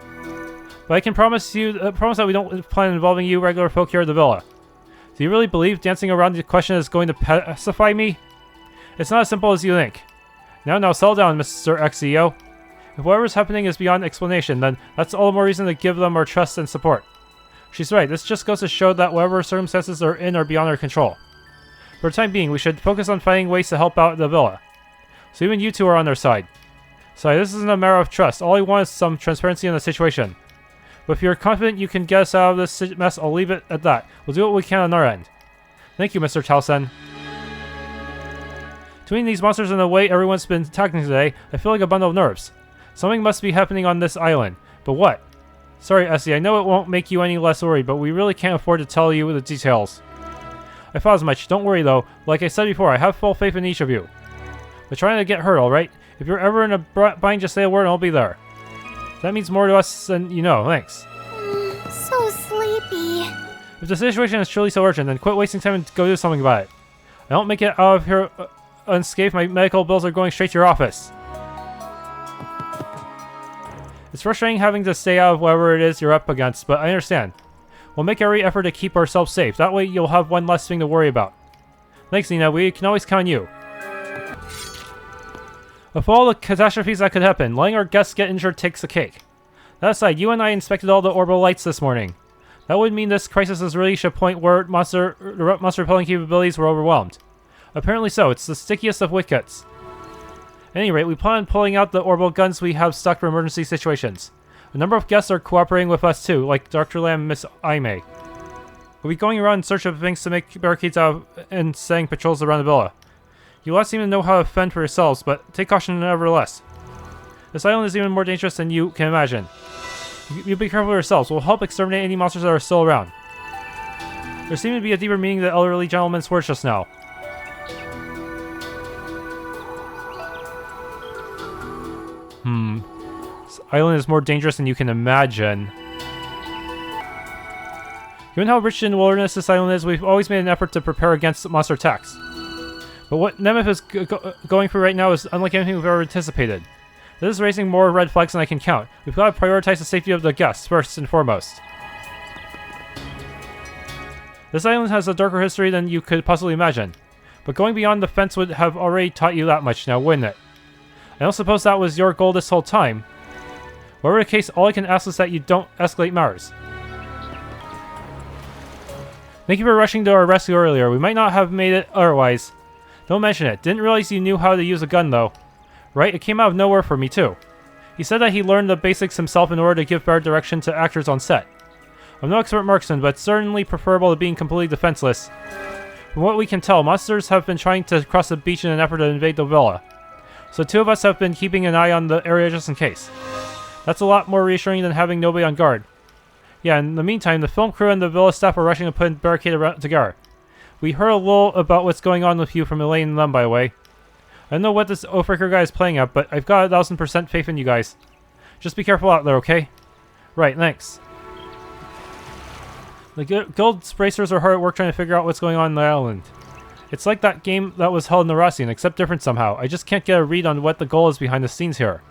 But I can promise that we don't plan on involving you regular folk here at the villa. Do you really believe dancing around the question is going to pacify me? It's not as simple as you think. Now, settle down, Mr. Ex-CEO. If whatever's happening is beyond explanation, then that's all the more reason to give them our trust and support. She's right, this just goes to show that whatever circumstances are in are beyond our control. For the time being, we should focus on finding ways to help out the villa. So even you two are on their side. Sorry, this isn't a matter of trust. All I want is some transparency in the situation. But if you're confident you can get us out of this mess, I'll leave it at that. We'll do what we can on our end. Thank you, Mr. Towson. Between these monsters and the way everyone's been attacking today, I feel like a bundle of nerves. Something must be happening on this island. But what? Sorry, Essie, I know it won't make you any less worried, but we really can't afford to tell you the details. I thought as much. Don't worry though. Like I said before, I have full faith in each of you. But trying to get hurt, alright? If you're ever in a bind, just say a word and I'll be there. That means more to us than you know. Thanks. So sleepy. If the situation is truly so urgent, then quit wasting time and go do something about it. I don't make it out of here unscathed, my medical bills are going straight to your office. It's frustrating having to stay out of whatever it is you're up against, but I understand. We'll make every effort to keep ourselves safe. That way you'll have one less thing to worry about. Thanks, Nina. We can always count on you. Of all the catastrophes that could happen, letting our guests get injured takes the cake. That aside, you and I inspected all the orbital lights this morning. That would mean this crisis has reached a point where monster repelling capabilities were overwhelmed. Apparently so. It's the stickiest of wickets. At any rate, we plan on pulling out the orbital guns we have stocked for emergency situations. A number of guests are cooperating with us too, like Dr. Lam and Miss Aime. We'll be going around in search of things to make barricades out of and setting patrols around the villa. You all seem to know how to fend for yourselves, but take caution nevertheless. This island is even more dangerous than you can imagine. You be careful of yourselves. We'll help exterminate any monsters that are still around. There seemed to be a deeper meaning to the elderly gentleman's words just now. This island is more dangerous than you can imagine. Given how rich in wilderness this island is, we've always made an effort to prepare against monster attacks. But what Nemeth is going through right now is unlike anything we've ever anticipated. This is raising more red flags than I can count. We've got to prioritize the safety of the guests first and foremost. This island has a darker history than you could possibly imagine. But going beyond the fence would have already taught you that much now, wouldn't it? I don't suppose that was your goal this whole time. Whatever the case, all I can ask is that you don't escalate matters. Thank you for rushing to our rescue earlier. We might not have made it otherwise. Don't mention it. Didn't realize you knew how to use a gun though. Right? It came out of nowhere for me too. He said that he learned the basics himself in order to give better direction to actors on set. I'm no expert marksman, but certainly preferable to being completely defenseless. From what we can tell, monsters have been trying to cross the beach in an effort to invade the villa. So two of us have been keeping an eye on the area just in case. That's a lot more reassuring than having nobody on guard. Yeah, in the meantime, the film crew and the villa staff are rushing to put a barricade around together. We heard a little about what's going on with you from Elaine and them, by the way. I don't know what this Oathbreaker guy is playing at, but I've got 1000% faith in you guys. Just be careful out there, okay? Right, thanks. The guild's bracers are hard at work trying to figure out what's going on the island. It's like that game that was held in Narasian, except different somehow. I just can't get a read on what the goal is behind the scenes here.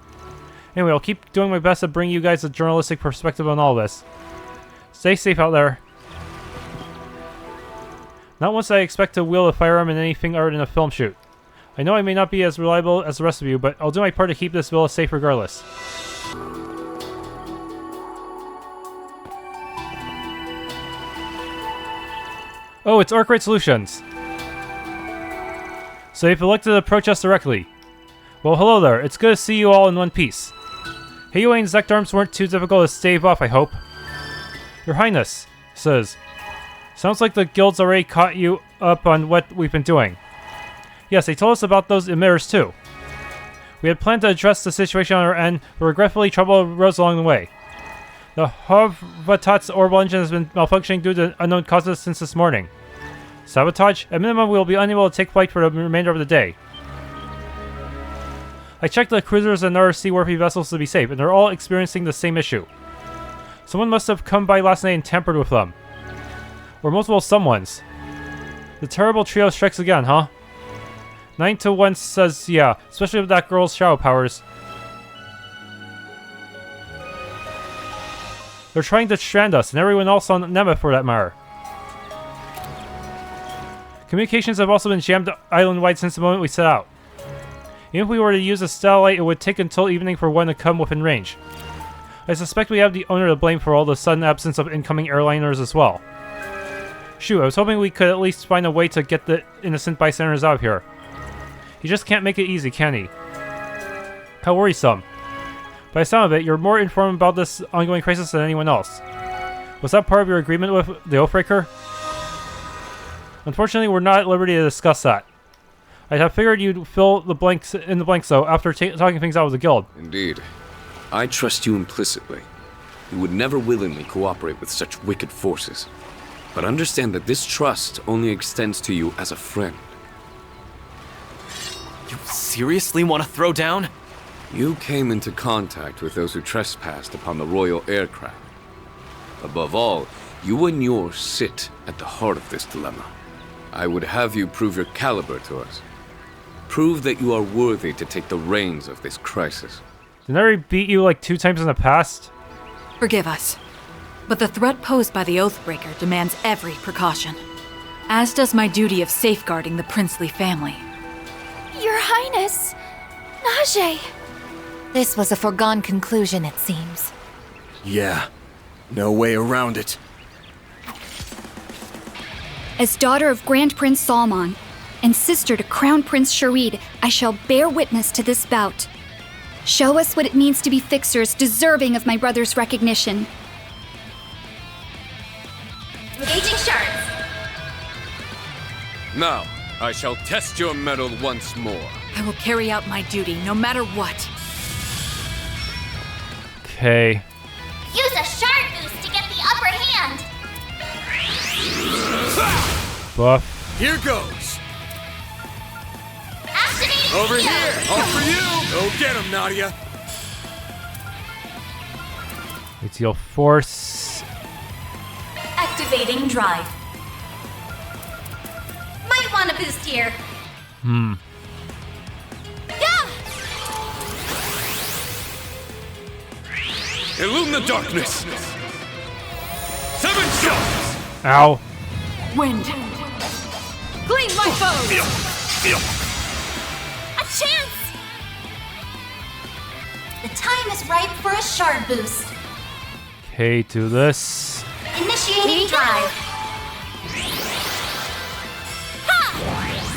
Anyway, I'll keep doing my best to bring you guys a journalistic perspective on all this. Stay safe out there. Not once I expect to wield a firearm in anything other than a film shoot. I know I may not be as reliable as the rest of you, but I'll do my part to keep this villa safe regardless. Oh, it's Arkwright Solutions. So you've elected to approach us directly. Well, hello there. It's good to see you all in one piece. Heiyue and Zekdarms weren't too difficult to stave off, I hope. Your Highness says, sounds like the guild's already caught you up on what we've been doing. Yes, they told us about those emitters too. We had planned to address the situation on our end, but regretfully trouble arose along the way. The Harvatat's orbital engine has been malfunctioning due to unknown causes since this morning. Sabotage? At minimum, we will be unable to take flight for the remainder of the day. I checked the cruisers and other seaworthy vessels to be safe, and they're all experiencing the same issue. Someone must have come by last night and tampered with them. Or multiple someones. The terrible trio strikes again, huh? 9 to 1 says yeah, especially with that girl's shadow powers. They're trying to strand us, and everyone else on Nemeth for that matter. Communications have also been jammed island-wide since the moment we set out. Even if we were to use a satellite, it would take until evening for one to come within range. I suspect we have the owner to blame for all the sudden absence of incoming airliners as well. Shoot, I was hoping we could at least find a way to get the innocent bystanders out of here. He just can't make it easy, can he? How worrisome. By the sound of it, you're more informed about this ongoing crisis than anyone else. Was that part of your agreement with the Oathbreaker? Unfortunately, we're not at liberty to discuss that. I'd have figured you'd fill the blanks though after talking things out with the guild. Indeed. I trust you implicitly. You would never willingly cooperate with such wicked forces. But understand that this trust only extends to you as a friend. You seriously want to throw down? You came into contact with those who trespassed upon the royal aircraft. Above all, you and yours sit at the heart of this dilemma. I would have you prove your caliber to us. Prove that you are worthy to take the reins of this crisis. Didn't I already beat you like 2 times in the past? Forgive us, but the threat posed by the Oathbreaker demands every precaution, as does my duty of safeguarding the princely family. Your Highness! Naje! This was a foregone conclusion, it seems. Yeah, no way around it. As daughter of Grand Prince Salman and sister to Crown Prince Sherid, I shall bear witness to this bout. Show us what it means to be fixers deserving of my brother's recognition. Engaging shards. Now, I shall test your mettle once more. I will carry out my duty no matter what. Okay. Use a shard boost to get the upper hand. Buff. Here goes. Activating Over shield. here! All for you! Go get him, Nadia. I deal force. Activating drive. Might want a boost here. Yeah! Illume the darkness! 7 shots! Ow. Wind! Glean my foes! A chance! The time is ripe for a shard boost. Okay, do this. Initiating drive. Ha!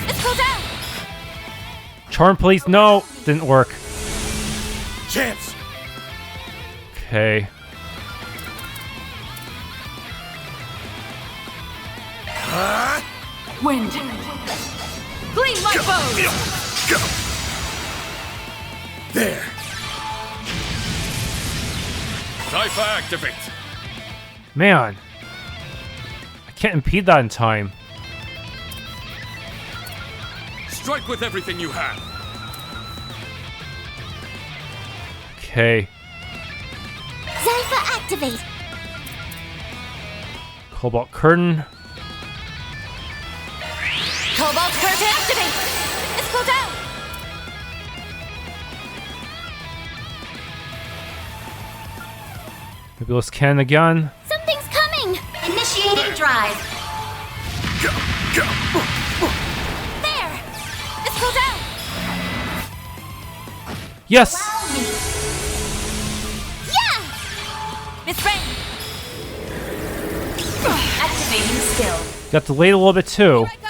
Let's go down! Charm, please. No, didn't work. Chance. Okay. Wind! Glean my foes! There. Cypher activate! Man. I can't impede that in time. Strike with everything you have! Okay. Zypher activate. Cobalt Curtain. Cobalt curtain activate. Let's go down. Fabulous Cannon again. Something's coming. Initiating drive. Go. There. Let's go down. Yes! Allow me. Yeah! Miss Rain. Activating skill. Got delayed a little bit too. Here I go.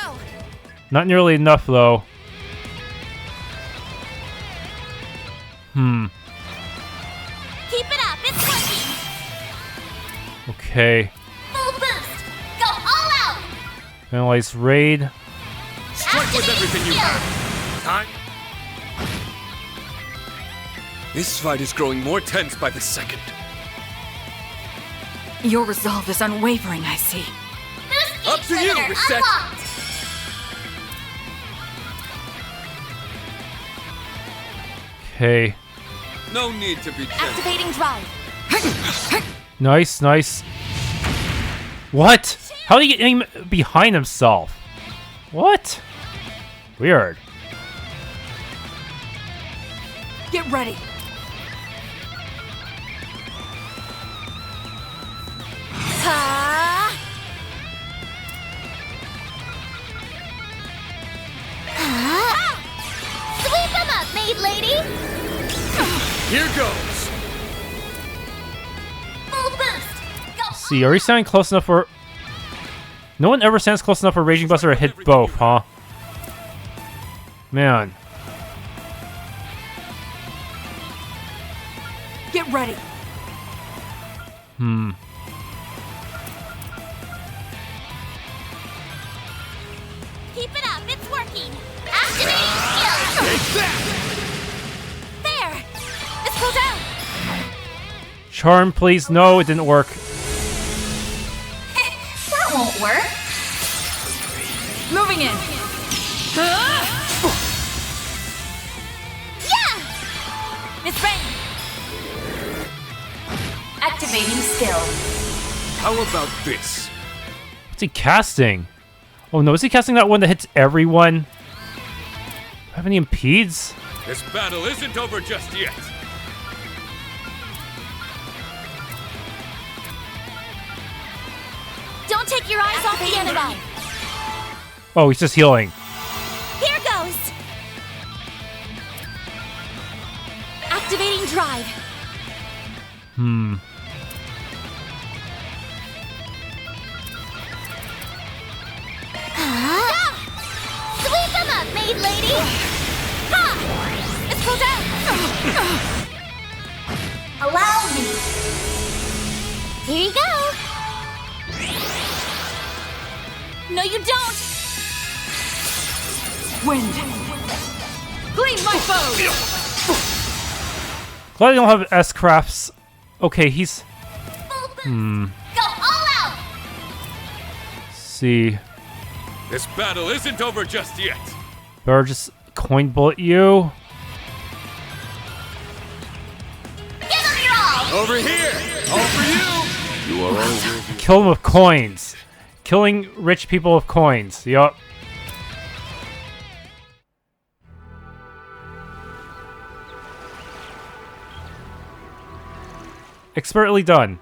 Not nearly enough though. Keep it up. It's working. Okay. Full boost. Go all out. Analyze raid. Strike with everything you have! Time? This fight is growing more tense by the second. Your resolve is unwavering, I see. Boost Up gauge to you, limiter Reset. unlocked. Okay. No need to be gentle. Activating drive. Nice, nice. What? How did he get aim behind himself? What? Weird. Get ready. Ha! Ha! Sweep them up, maid lady. Here goes. Full boost. Go. See, are you standing close enough for... No one ever stands close enough for Raging Buster to hit both, huh? Man. Get ready. Keep it up. It's working. Activating skill. Take that. There. Let's go down. Charm, please. No, it didn't work. That won't it work? Moving in. Yeah! Miss Rain! Activating skill. How about this? What's he casting? Oh no, is he casting that one that hits everyone? Have any impedes? This battle isn't over just yet. Don't take your eyes off the enemy. Oh, he's just healing. Here goes. Activating drive. Sweep them up, maid lady. Ha! Let's go down. Allow me. Here you go. No, you don't. Wind. Gleam my foes. Glad I don't have S-crafts. Okay, he's... Go all out. see. This battle isn't over just yet. Better just coin bullet you. Give them your all. Over here. All for you. You are all worthy. Kill them with coins. Killing rich people with coins. Yup. Expertly done.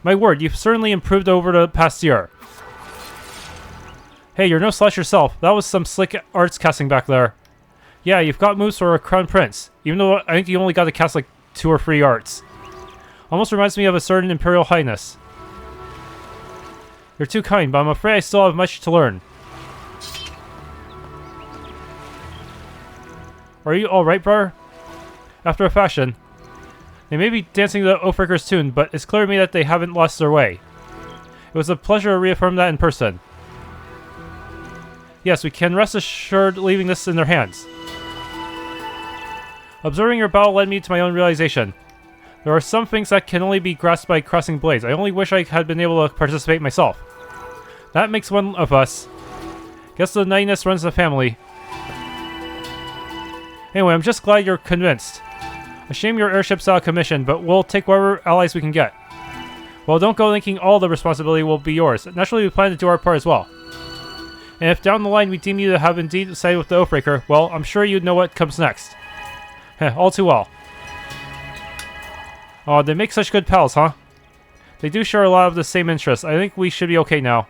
My word, you've certainly improved over the past year. Hey, you're no slouch yourself. That was some slick arts casting back there. Yeah, you've got moves for a crown prince. Even though I think you only got to cast like 2 or 3 arts. Almost reminds me of a certain Imperial Highness. You're too kind, but I'm afraid I still have much to learn. Are you alright, brother? After a fashion. They may be dancing the Oathbreaker's tune, but it's clear to me that they haven't lost their way. It was a pleasure to reaffirm that in person. Yes, we can rest assured leaving this in their hands. Observing your battle led me to my own realization. There are some things that can only be grasped by crossing blades. I only wish I had been able to participate myself. That makes one of us. Guess the NIS runs the family. Anyway, I'm just glad you're convinced. A shame your airship's out of commission, but we'll take whatever allies we can get. Well, don't go thinking all the responsibility will be yours. Naturally, we plan to do our part as well. And if down the line we deem you to have indeed sided with the Oathbreaker, well, I'm sure you know what comes next. All too well. Oh, they make such good pals, huh? They do share a lot of the same interests. I think we should be okay now.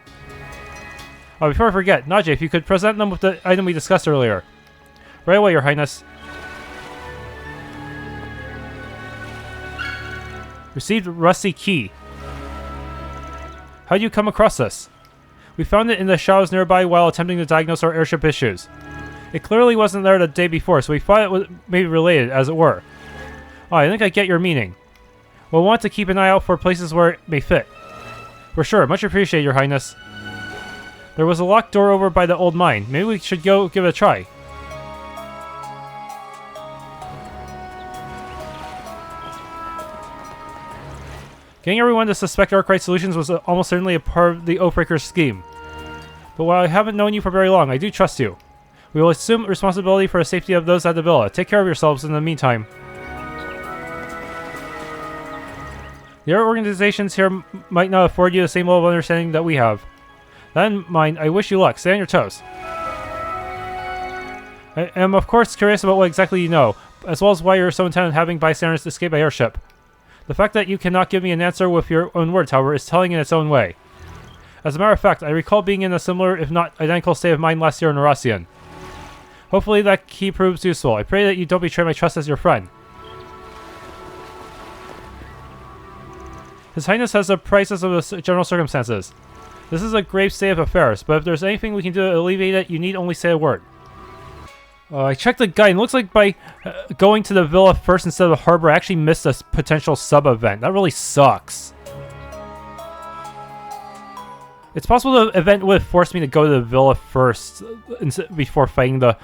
Oh, before I forget, Naje, if you could present them with the item we discussed earlier. Right away, Your Highness. Received rusty key. How'd you come across this? We found it in the shadows nearby while attempting to diagnose our airship issues. It clearly wasn't there the day before, so we thought it was maybe related, as it were. Oh, I think I get your meaning. We'll want to keep an eye out for places where it may fit. For sure, much appreciated, Your Highness. There was a locked door over by the old mine. Maybe we should go give it a try. Getting everyone to suspect Arkwright Solutions was almost certainly a part of the Oathbreaker's scheme. But while I haven't known you for very long, I do trust you. We will assume responsibility for the safety of those at the villa. Take care of yourselves in the meantime. The other organizations here might not afford you the same level of understanding that we have. That in mind, I wish you luck. Stay on your toes. I am of course curious about what exactly you know, as well as why you're so intent on having bystanders escape by airship. The fact that you cannot give me an answer with your own words, however, is telling in its own way. As a matter of fact, I recall being in a similar, if not identical, state of mind last year in Eurasian. Hopefully that key proves useful. I pray that you don't betray my trust as your friend. His Highness has the prices of the general circumstances. This is a grave state of affairs, but if there's anything we can do to alleviate it, you need only say a word. I checked the guide, and it looks like by going to the villa first instead of the harbor, I actually missed a potential sub-event. That really sucks. It's possible the event would have forced me to go to the villa first before fighting the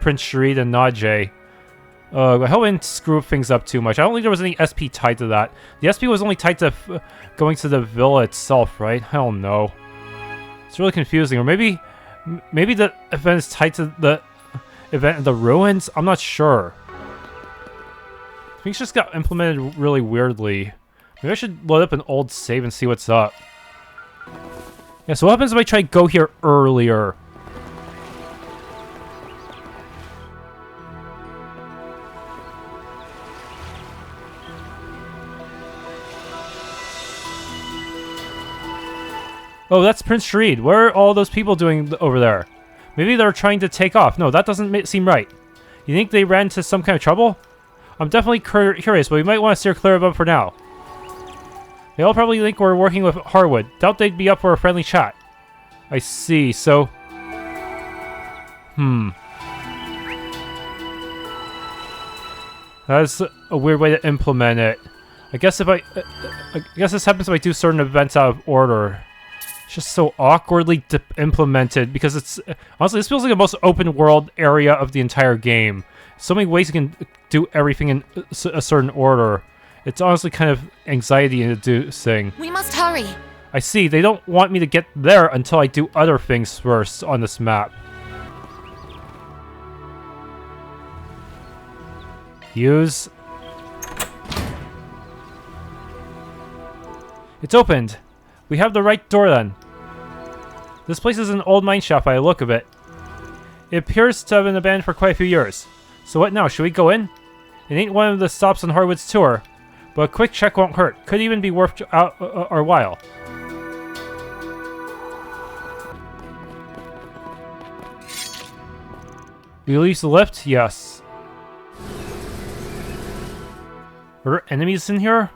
Prince Sherid and Naje. I hope I didn't screw things up too much. I don't think there was any SP tied to that. The SP was only tied to going to the villa itself, right? I don't know. It's really confusing. Or maybe the event is tied to the event in the ruins? I'm not sure. Things just got implemented really weirdly. Maybe I should load up an old save and see what's up. Yeah, so what happens if I try to go here earlier? Oh, that's Prince Sherid. What are all those people doing over there? Maybe they're trying to take off. No, that doesn't seem right. You think they ran into some kind of trouble? I'm definitely curious, but we might want to steer clear of them for now. They all probably think we're working with Harwood. Doubt they'd be up for a friendly chat. I see, so... That's a weird way to implement it. I guess this happens if I do certain events out of order. It's just so awkwardly implemented because it's... Honestly, this feels like the most open world area of the entire game. So many ways you can do everything in a certain order. It's honestly kind of anxiety-inducing. We must hurry. I see. They don't want me to get there until I do other things first on this map. Use. It's opened. We have the right door then. This place is an old mine shaft by the look of it. It appears to have been abandoned for quite a few years. So what now? Should we go in? It ain't one of the stops on Harwood's tour, but a quick check won't hurt. Could even be worth our while. We use the lift? Yes. Are there enemies in here?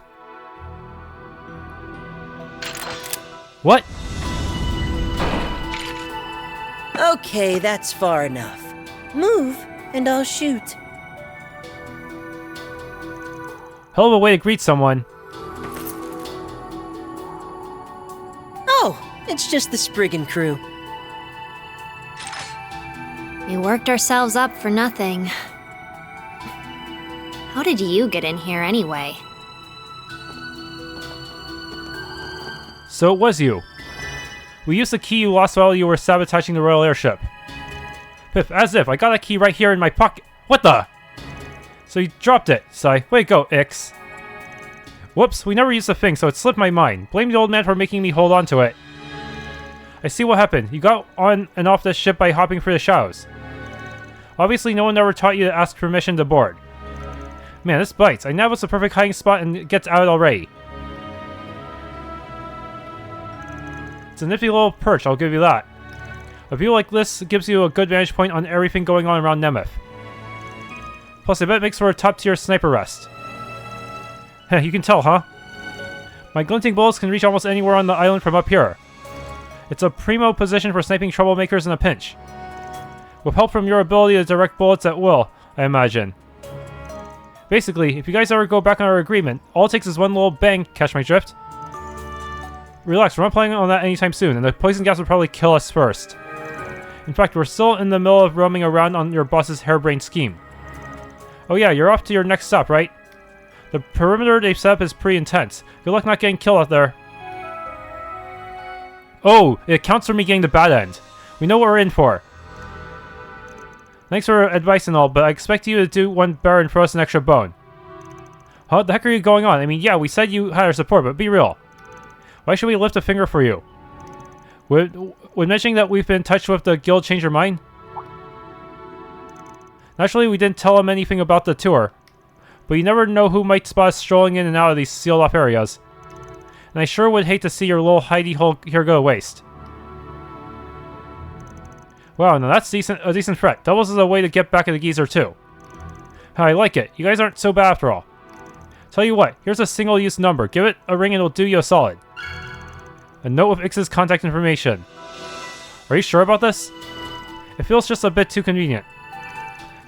What? Okay, that's far enough. Move, and I'll shoot. Hell of a way to greet someone. Oh, it's just the Spriggan crew. We worked ourselves up for nothing. How did you get in here anyway? So it was you. We used the key you lost while you were sabotaging the royal airship. Piff, as if. I got a key right here in my pocket. What the? So you dropped it, Sai. Way to go, Ix. Whoops, we never used the thing, so it slipped my mind. Blame the old man for making me hold on to it. I see what happened. You got on and off this ship by hopping through the shadows. Obviously, no one ever taught you to ask permission to board. Man, this bites. I know it's the perfect hiding spot and it gets out already. It's a nifty little perch, I'll give you that. A view like this gives you a good vantage point on everything going on around Nemeth. Plus, I bet it makes for a top-tier sniper rest. Heh, you can tell, huh? My glinting bullets can reach almost anywhere on the island from up here. It's a primo position for sniping troublemakers in a pinch. With help from your ability to direct bullets at will, I imagine. Basically, if you guys ever go back on our agreement, all it takes is one little bang, catch my drift? Relax, we're not planning on that anytime soon, and the poison gas will probably kill us first. In fact, we're still in the middle of roaming around on your boss's harebrained scheme. Oh yeah, you're off to your next stop, right? The perimeter they've set up is pretty intense. Good luck not getting killed out there. Oh, it counts for me getting the bad end. We know what we're in for. Thanks for advice and all, but I expect you to do one better and throw us an extra bone. How the heck are you going on? I mean, yeah, we said you had our support, but be real. Why should we lift a finger for you? Would mentioning that we've been in touch with the guild change your mind? Naturally, we didn't tell them anything about the tour. But you never know who might spot us strolling in and out of these sealed-off areas. And I sure would hate to see your little hidey hole here go to waste. Wow, now that's a decent threat. Doubles as a way to get back at the geezer, too. I like it. You guys aren't so bad after all. Tell you what, here's a single-use number. Give it a ring and it'll do you a solid. A note with Ix's contact information. Are you sure about this? It feels just a bit too convenient.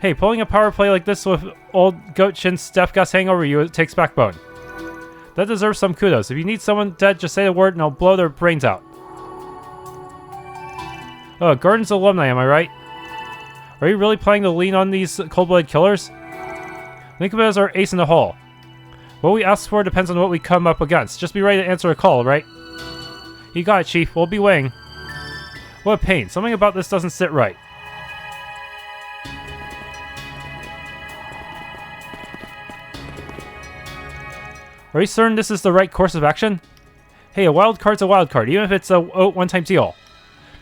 Hey, pulling a power play like this with old Goat Shin's Steph Gas hanging over you, it takes backbone. That deserves some kudos. If you need someone dead, just say the word and I'll blow their brains out. Oh, Garden's alumni, am I right? Are you really planning to lean on these cold-blooded killers? Think of it as our ace in the hole. What we ask for depends on what we come up against. Just be ready to answer a call, right? You got it, Chief. We'll be waiting. What a pain. Something about this doesn't sit right. Are you certain this is the right course of action? Hey, a wild card's a wild card, even if it's a one-time deal.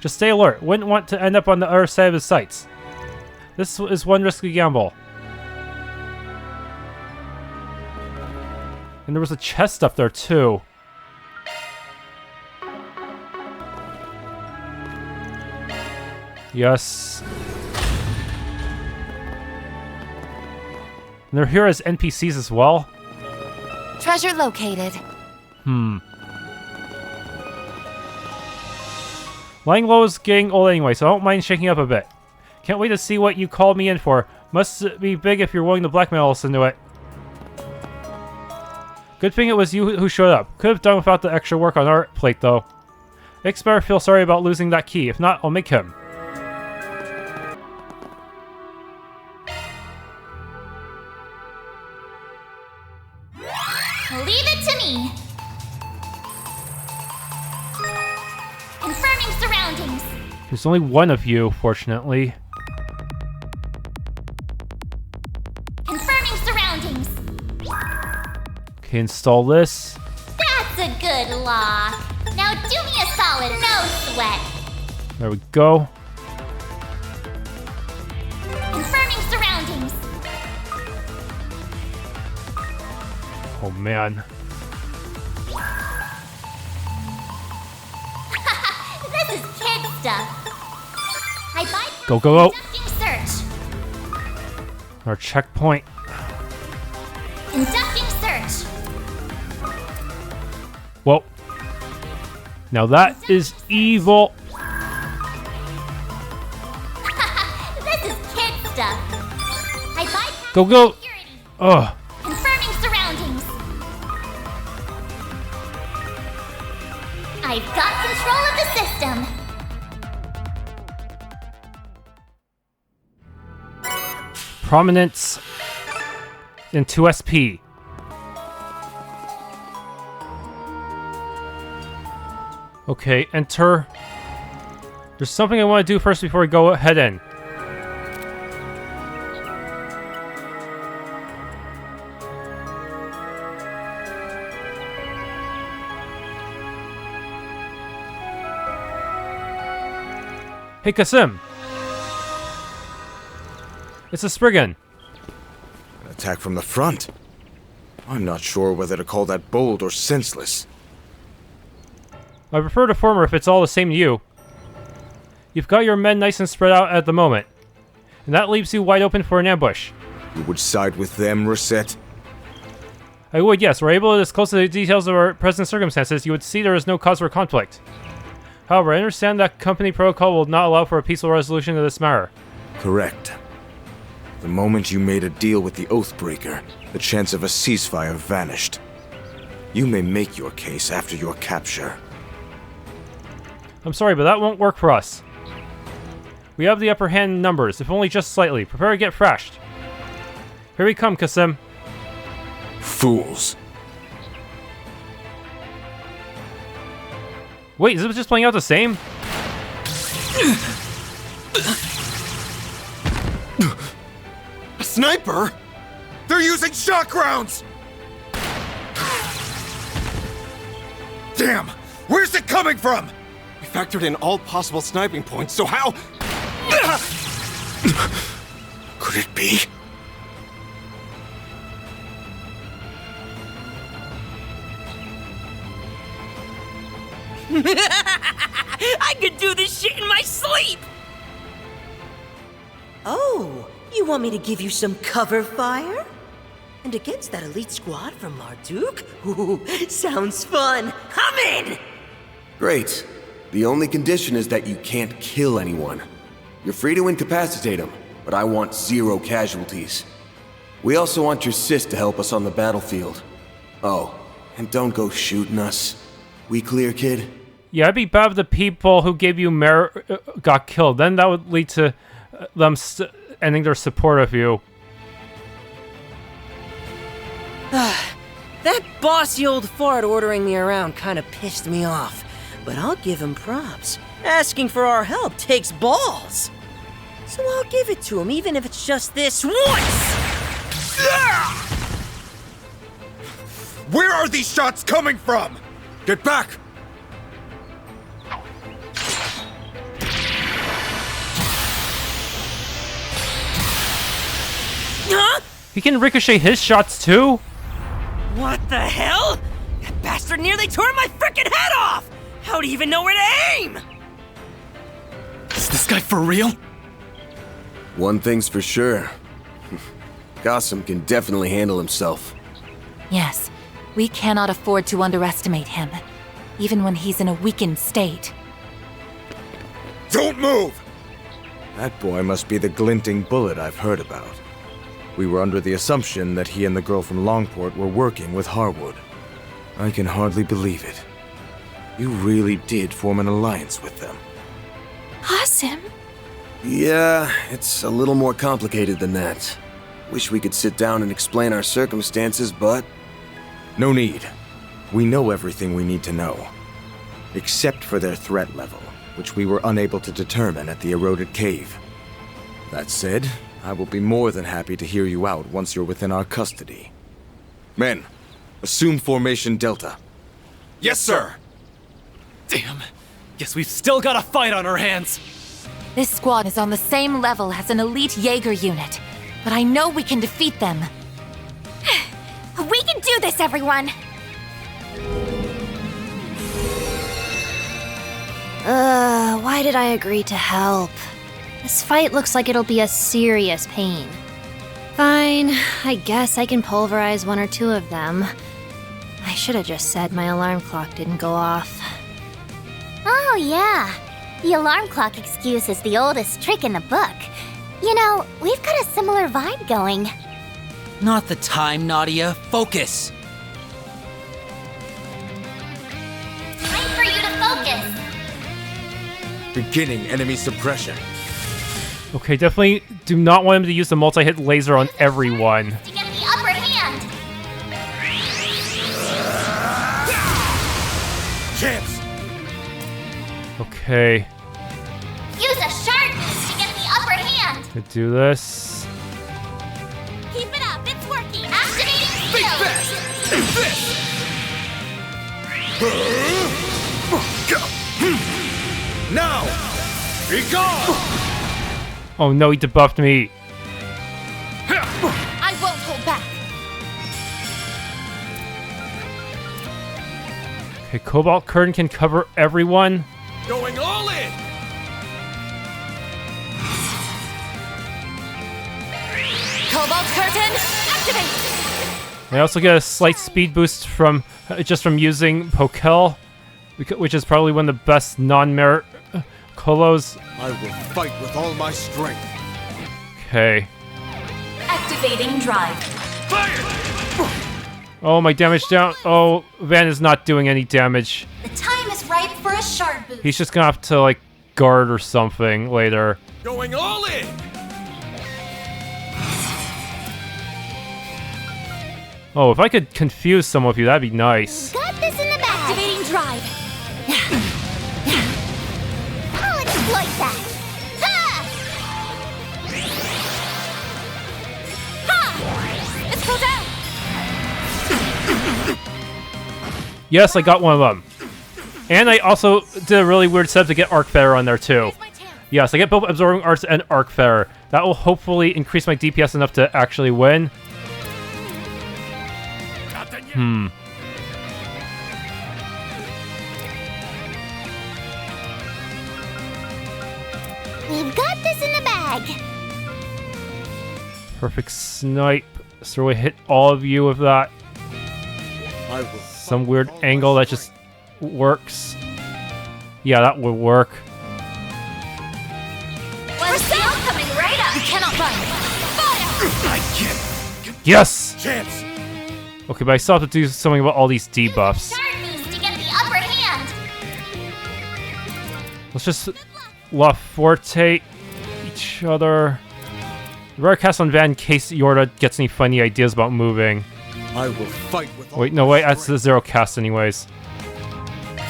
Just stay alert. Wouldn't want to end up on the other side of his sights. This is one risky gamble. And there was a chest up there, too. Yes. And they're here as NPCs as well. Treasure located. Lying low is getting old anyway, so I don't mind shaking up a bit. Can't wait to see what you called me in for. Must be big if you're willing to blackmail us into it. Good thing it was you who showed up. Could have done without the extra work on our plate, though. Ix better feel sorry about losing that key. If not, I'll make him. Leave it to me. Confirming surroundings. There's only one of you, fortunately. Confirming surroundings. Okay, install this. That's a good lock. Now do me a solid, no sweat. There we go. Confirming surroundings. Oh man. This is kid stuff. I bypassed Go, go, go. conducting search. Our checkpoint. Conducting search. Whoa. Now that is evil. This is kid stuff. I bypassed Go, go. security. Ugh. Confirming surroundings. I've got control of the system. Prominence in 2SP. Okay, enter. There's something I want to do first before we go head in. Hey, Kasim. It's a Spriggan. An attack from the front. I'm not sure whether to call that bold or senseless. I prefer the former if it's all the same to you. You've got your men nice and spread out at the moment, and that leaves you wide open for an ambush. You would side with them, Rosette? I would, yes. Were able to disclose the details of our present circumstances, you would see there is no cause for conflict. However, I understand that company protocol will not allow for a peaceful resolution of this matter. Correct. The moment you made a deal with the Oathbreaker, the chance of a ceasefire vanished. You may make your case after your capture. I'm sorry, but that won't work for us. We have the upper hand in numbers, if only just slightly. Prepare to get thrashed. Here we come, Kasim. Fools. Wait, is it just playing out the same? A sniper? They're using shock rounds! Damn! Where's it coming from? We factored in all possible sniping points, so how... Could it be? I could do this shit in my sleep! Oh, you want me to give you some cover fire? And against that elite squad from Marduk? Ooh, sounds fun. I'm in! Great. The only condition is that you can't kill anyone. You're free to incapacitate them, but I want 0 casualties. We also want your sis to help us on the battlefield. Oh, and don't go shooting us. We clear, kid? Yeah, I'd be bad if the people who gave you got killed. Then that would lead to them ending their support of you. That bossy old fart ordering me around kinda pissed me off. But I'll give him props. Asking for our help takes balls. So I'll give it to him, even if it's just this once! Where are these shots coming from? Get back! Huh? He can ricochet his shots too? What the hell? That bastard nearly tore my frickin' head off! How'd he even know where to aim? Is this guy for real? One thing's for sure. Kasim can definitely handle himself. Yes, we cannot afford to underestimate him, even when he's in a weakened state. Don't move! That boy must be the glinting bullet I've heard about. We were under the assumption that he and the girl from Longport were working with Harwood. I can hardly believe it. You really did form an alliance with them. Kasim? Yeah, it's a little more complicated than that. Wish we could sit down and explain our circumstances, but... No need. We know everything we need to know. Except for their threat level, which we were unable to determine at the eroded cave. That said, I will be more than happy to hear you out once you're within our custody. Men, assume formation Delta. Yes, sir! Damn. Guess we've still got a fight on our hands. This squad is on the same level as an elite Jaeger unit, but I know we can defeat them. We can do this, everyone! Why did I agree to help? This fight looks like it'll be a serious pain. Fine, I guess I can pulverize one or two of them. I should have just said my alarm clock didn't go off. Oh, yeah. The alarm clock excuse is the oldest trick in the book. You know, we've got a similar vibe going. Not the time, Nadia. Focus. Time for you to focus. Beginning enemy suppression. Okay, definitely do not want him to use the multi-hit laser on everyone. To get the upper hand. Chance! Okay, Use a sharp boost to get the upper hand. to do this. Keep it up, it's working. Activating Think skill. fast! Take this! Now! Be gone! Oh no, he debuffed me. I won't hold back. Okay, Cobalt Curtain can cover everyone. Going all in! Cobalt Curtain, activate! I also get a slight speed boost from just from using Pokel, which is probably one of the best non-merit colos. I will fight with all my strength. Okay. Activating drive. Fire! Oh, my damage down. Oh, Van is not doing any damage. The time is ripe for a sharp boost. He's just gonna have to, like, guard or something later. Going all in! Oh, if I could confuse some of you, that'd be nice. Got this in the bag. Activating drive. I'll exploit that. Ha! Ha! Let's go down. Yes, I got one of them. And I also did a really weird setup to get Arc Feather on there, too. Yes, I get both Absorbing Arts and Arc Feather. That will hopefully increase my DPS enough to actually win. We've got this in the bag. Perfect snipe. So I hit all of you with that. Some weird angle that just works. Yeah, that would work. We're still coming right up. You cannot run. Fire! I can't. Yes! Chance! Okay, but I still have to do something about all these debuffs. Sharp boost to get the upper hand. Let's just La Forte each other. Rare cast on Van in case Yorda gets any funny ideas about moving. I will fight with all Wait, no, wait, that's the zero cast anyways.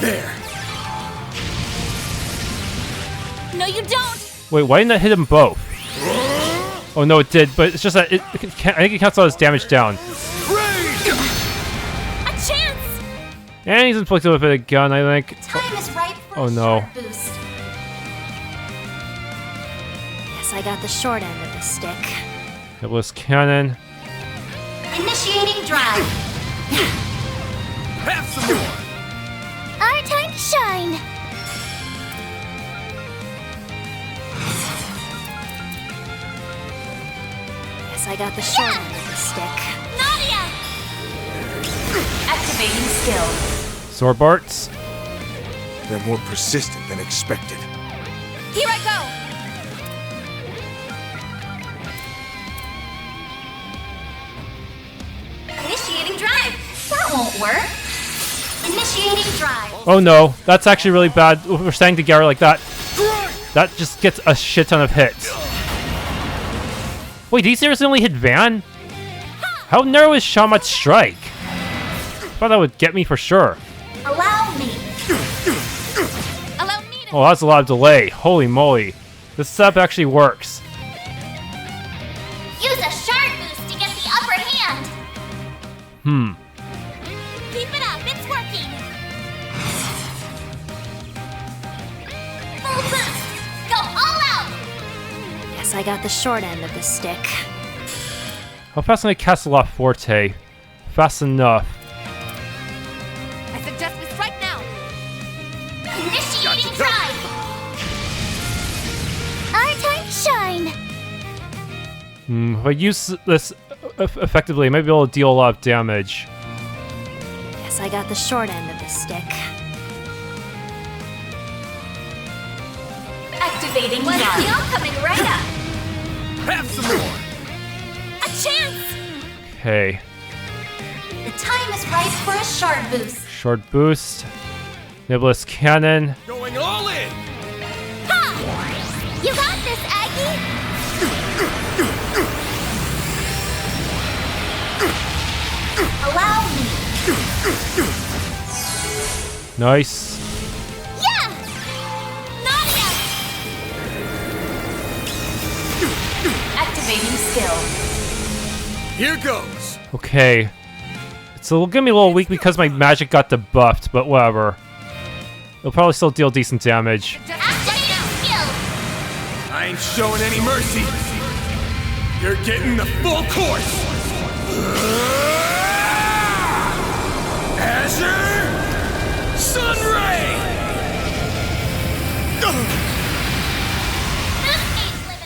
There. No, you don't! Wait, why didn't that hit them both? Oh no, it did, but it's just that I think it counts all his damage down. A chance! And he's inflicted with it again, I think. Time is right for Oh a no. short boost. Guess I got the short end of the stick. Nebulous cannon. Initiating drive. Have some more! Our time to shine. Guess I got the short end of the stick. Nadia! Activating skill. Zorbarts. They're more persistent than expected. Here I go! Initiating drive! That won't work. Initiating drive. Oh no, that's actually really bad. We're standing together like that. That just gets a shit ton of hits. Wait, did he seriously only hit Van? How narrow is Shamat's strike? Thought that would get me for sure. Allow me. Allow me to... Oh, that's a lot of delay. Holy moly. This setup actually works. Use a shard boost to get the upper hand. Keep it up, it's working! Full boost! Go all out! Guess I got the short end of the stick. How fast can I cast a lot Forte? Fast enough. I suggest we strike now! Initiating drive. Our time to shine. If I use this effectively, I might be able to deal a lot of damage. Guess I got the short end of the stick. Activating drive. You're coming right up. Have some more! A chance! Okay. The time is right for a shard boost. Short boost. Nebulous cannon. Going all in! Ha! You got this, Aggie. Allow me. Nice. Yeah! Nadia! Activating skill. Here goes! Okay. It's gonna be a little weak because my magic got debuffed, but whatever. It'll probably still deal decent damage. Activating skill. I ain't showing any mercy! You're getting the full course! Azure Sunray!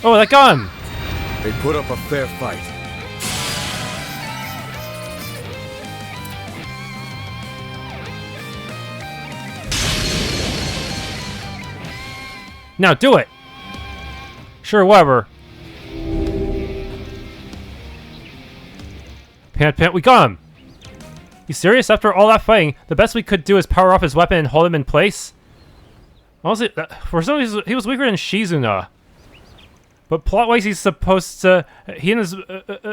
Oh, that got him! They put up a fair fight. Now do it! Sure, whatever. Pant, we got him! You serious? After all that fighting, the best we could do is power off his weapon and hold him in place? Honestly, for some reason, he was weaker than Shizuna. But plot-wise, he's supposed to... He and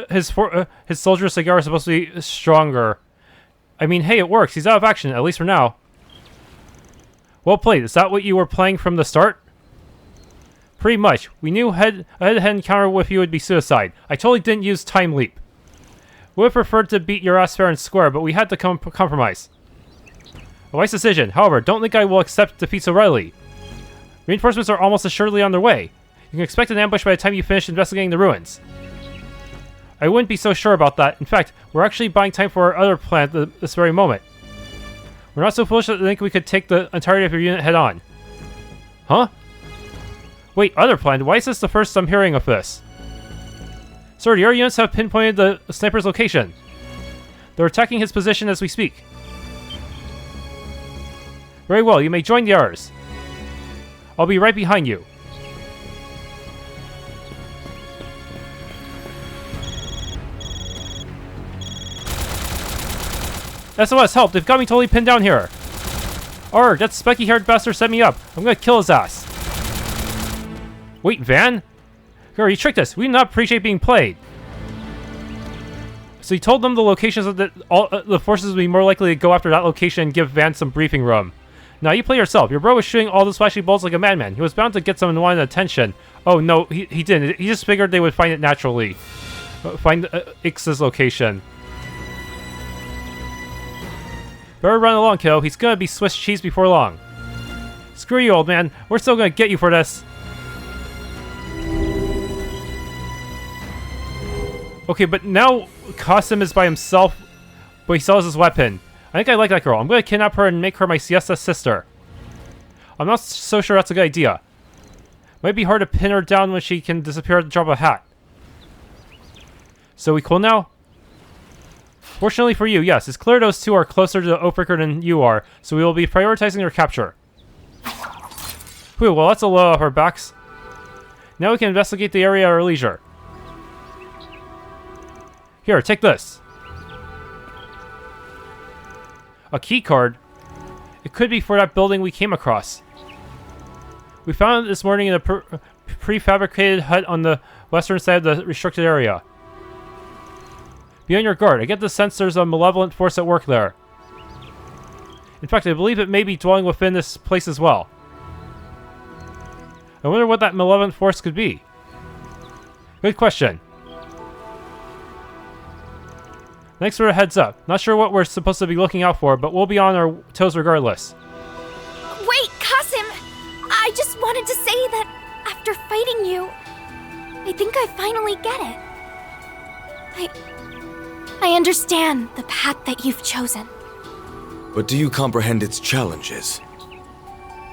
his soldier Cigar are supposed to be stronger. I mean, hey, it works. He's out of action, at least for now. Well played. Is that what you were playing from the start? Pretty much. We knew a head-to-head encounter with you would be suicide. I totally didn't use Time Leap. We would have preferred to beat your ass fair and square, but we had to compromise. A wise decision. However, don't think I will accept defeat so readily. Reinforcements are almost assuredly on their way. You can expect an ambush by the time you finish investigating the ruins. I wouldn't be so sure about that. In fact, we're actually buying time for our other plan at this very moment. We're not so foolish to think we could take the entirety of your unit head on. Huh? Wait, other plan? Why is this the first I'm hearing of this? Sir, your units have pinpointed the sniper's location. They're attacking his position as we speak. Very well, you may join the ours. I'll be right behind you. SOS, help! They've got me totally pinned down here. Arrgh, that spiky-haired bastard set me up. I'm gonna kill his ass. Wait, Van? Girl, you tricked us. We do not appreciate being played. So he told them the locations of the forces would be more likely to go after that location and give Vance some briefing room. Now you play yourself. Your bro was shooting all those flashy balls like a madman. He was bound to get some unwanted attention. Oh no, he didn't. He just figured they would find it naturally. Find Ix's location. Better run along, kiddo. He's gonna be Swiss cheese before long. Screw you, old man. We're still gonna get you for this. Okay, but now Kasim is by himself, but he still has his weapon. I think I like that girl. I'm gonna kidnap her and make her my siesta sister. I'm not so sure that's a good idea. Might be hard to pin her down when she can disappear at the drop of a hat. So we cool now? Fortunately for you, yes. It's clear those two are closer to the Oathbreaker than you are, so we will be prioritizing their capture. Whew, well that's a load off our backs. Now we can investigate the area at our leisure. Here, take this. A key card? It could be for that building we came across. We found it this morning in a prefabricated hut on the western side of the restricted area. Be on your guard. I get the sense there's a malevolent force at work there. In fact, I believe it may be dwelling within this place as well. I wonder what that malevolent force could be. Good question. Thanks for the heads up. Not sure what we're supposed to be looking out for, but we'll be on our toes regardless. Wait, Kasim! I just wanted to say that after fighting you, I think I finally get it. I understand the path that you've chosen. But do you comprehend its challenges?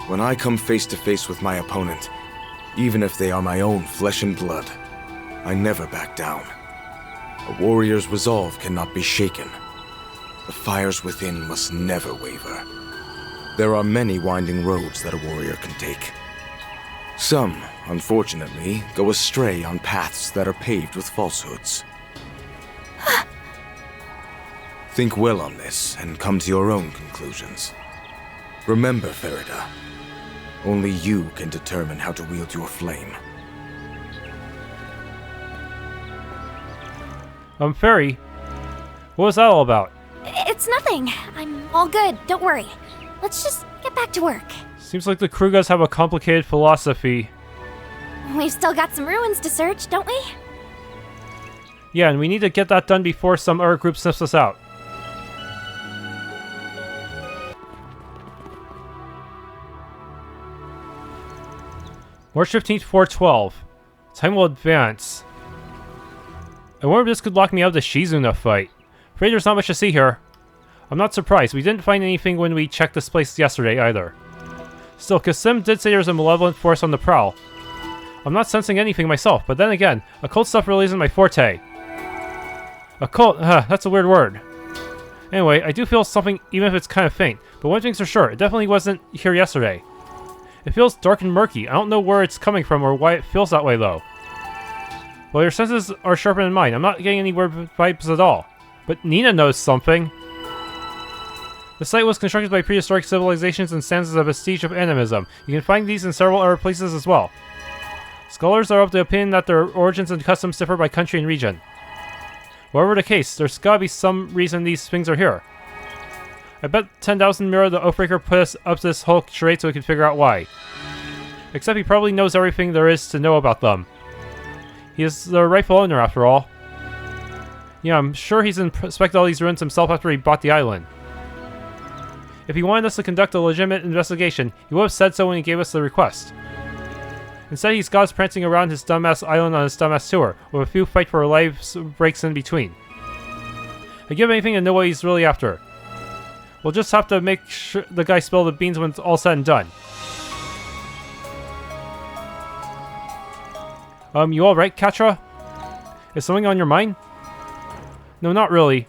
When I come face to face with my opponent, even if they are my own flesh and blood, I never back down. A warrior's resolve cannot be shaken. The fires within must never waver. There are many winding roads that a warrior can take. Some, unfortunately, go astray on paths that are paved with falsehoods. Think well on this and come to your own conclusions. Remember, Ferida, only you can determine how to wield your flame. Fairy, what was that all about? It's nothing. I'm all good. Don't worry. Let's just get back to work. Seems like the Kurogas have a complicated philosophy. We've still got some ruins to search, don't we? Yeah, and we need to get that done before some other group sniffs us out. March 15th, 412. Time will advance. I wonder if this could lock me out of the Shizuna fight. Afraid there's not much to see here. I'm not surprised. We didn't find anything when we checked this place yesterday either. Still, Kasim did say there's a malevolent force on the prowl. I'm not sensing anything myself, but then again, occult stuff really isn't my forte. Occult? That's a weird word. Anyway, I do feel something even if it's kind of faint, but one thing's for sure, it definitely wasn't here yesterday. It feels dark and murky. I don't know where it's coming from or why it feels that way though. Well, your senses are sharper than mine. I'm not getting any weird vibes at all. But Nina knows something. The site was constructed by prehistoric civilizations and stands as a vestige of animism. You can find these in several other places as well. Scholars are of the opinion that their origins and customs differ by country and region. Whatever the case, there's gotta be some reason these things are here. I bet 10,000 Mira the Oathbreaker put us up to this whole charade so we can figure out why. Except he probably knows everything there is to know about them. He is the rightful owner after all. Yeah, I'm sure he's inspected all these ruins himself after he bought the island. If he wanted us to conduct a legitimate investigation, he would have said so when he gave us the request. Instead, he's got us prancing around his dumbass island on his dumbass tour, with a few fight for our lives breaks in between. I'd give anything to know what he's really after. We'll just have to make sure the guy spill the beans when it's all said and done. You alright, Katra? Is something on your mind? No, not really.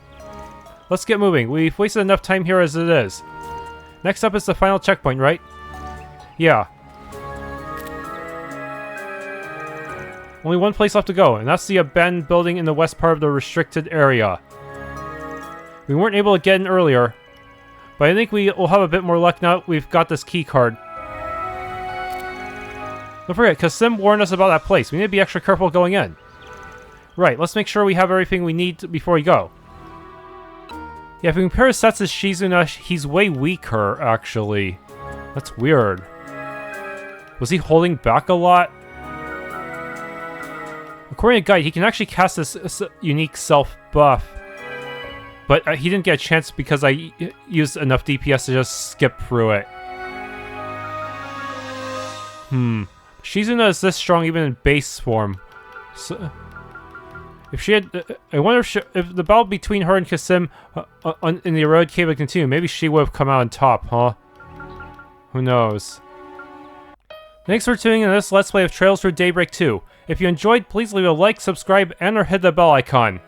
Let's get moving. We've wasted enough time here as it is. Next up is the final checkpoint, right? Yeah. Only one place left to go, and that's the abandoned building in the west part of the restricted area. We weren't able to get in earlier, but I think we'll have a bit more luck now that we've got this key card. Don't forget, Kasim warned us about that place. We need to be extra careful going in. Right, let's make sure we have everything we need before we go. Yeah, if we compare his stats to Shizuna, he's way weaker, actually. That's weird. Was he holding back a lot? According to Guide, he can actually cast this unique self-buff. But he didn't get a chance because I used enough DPS to just skip through it. Shizuna is this strong even in base form. So, if she had... I wonder if the battle between her and Kasim in the Eroded Cave would continue. Maybe she would have come out on top, huh? Who knows? Thanks for tuning in to this Let's Play of Trails through Daybreak 2. If you enjoyed, please leave a like, subscribe, and or hit the bell icon.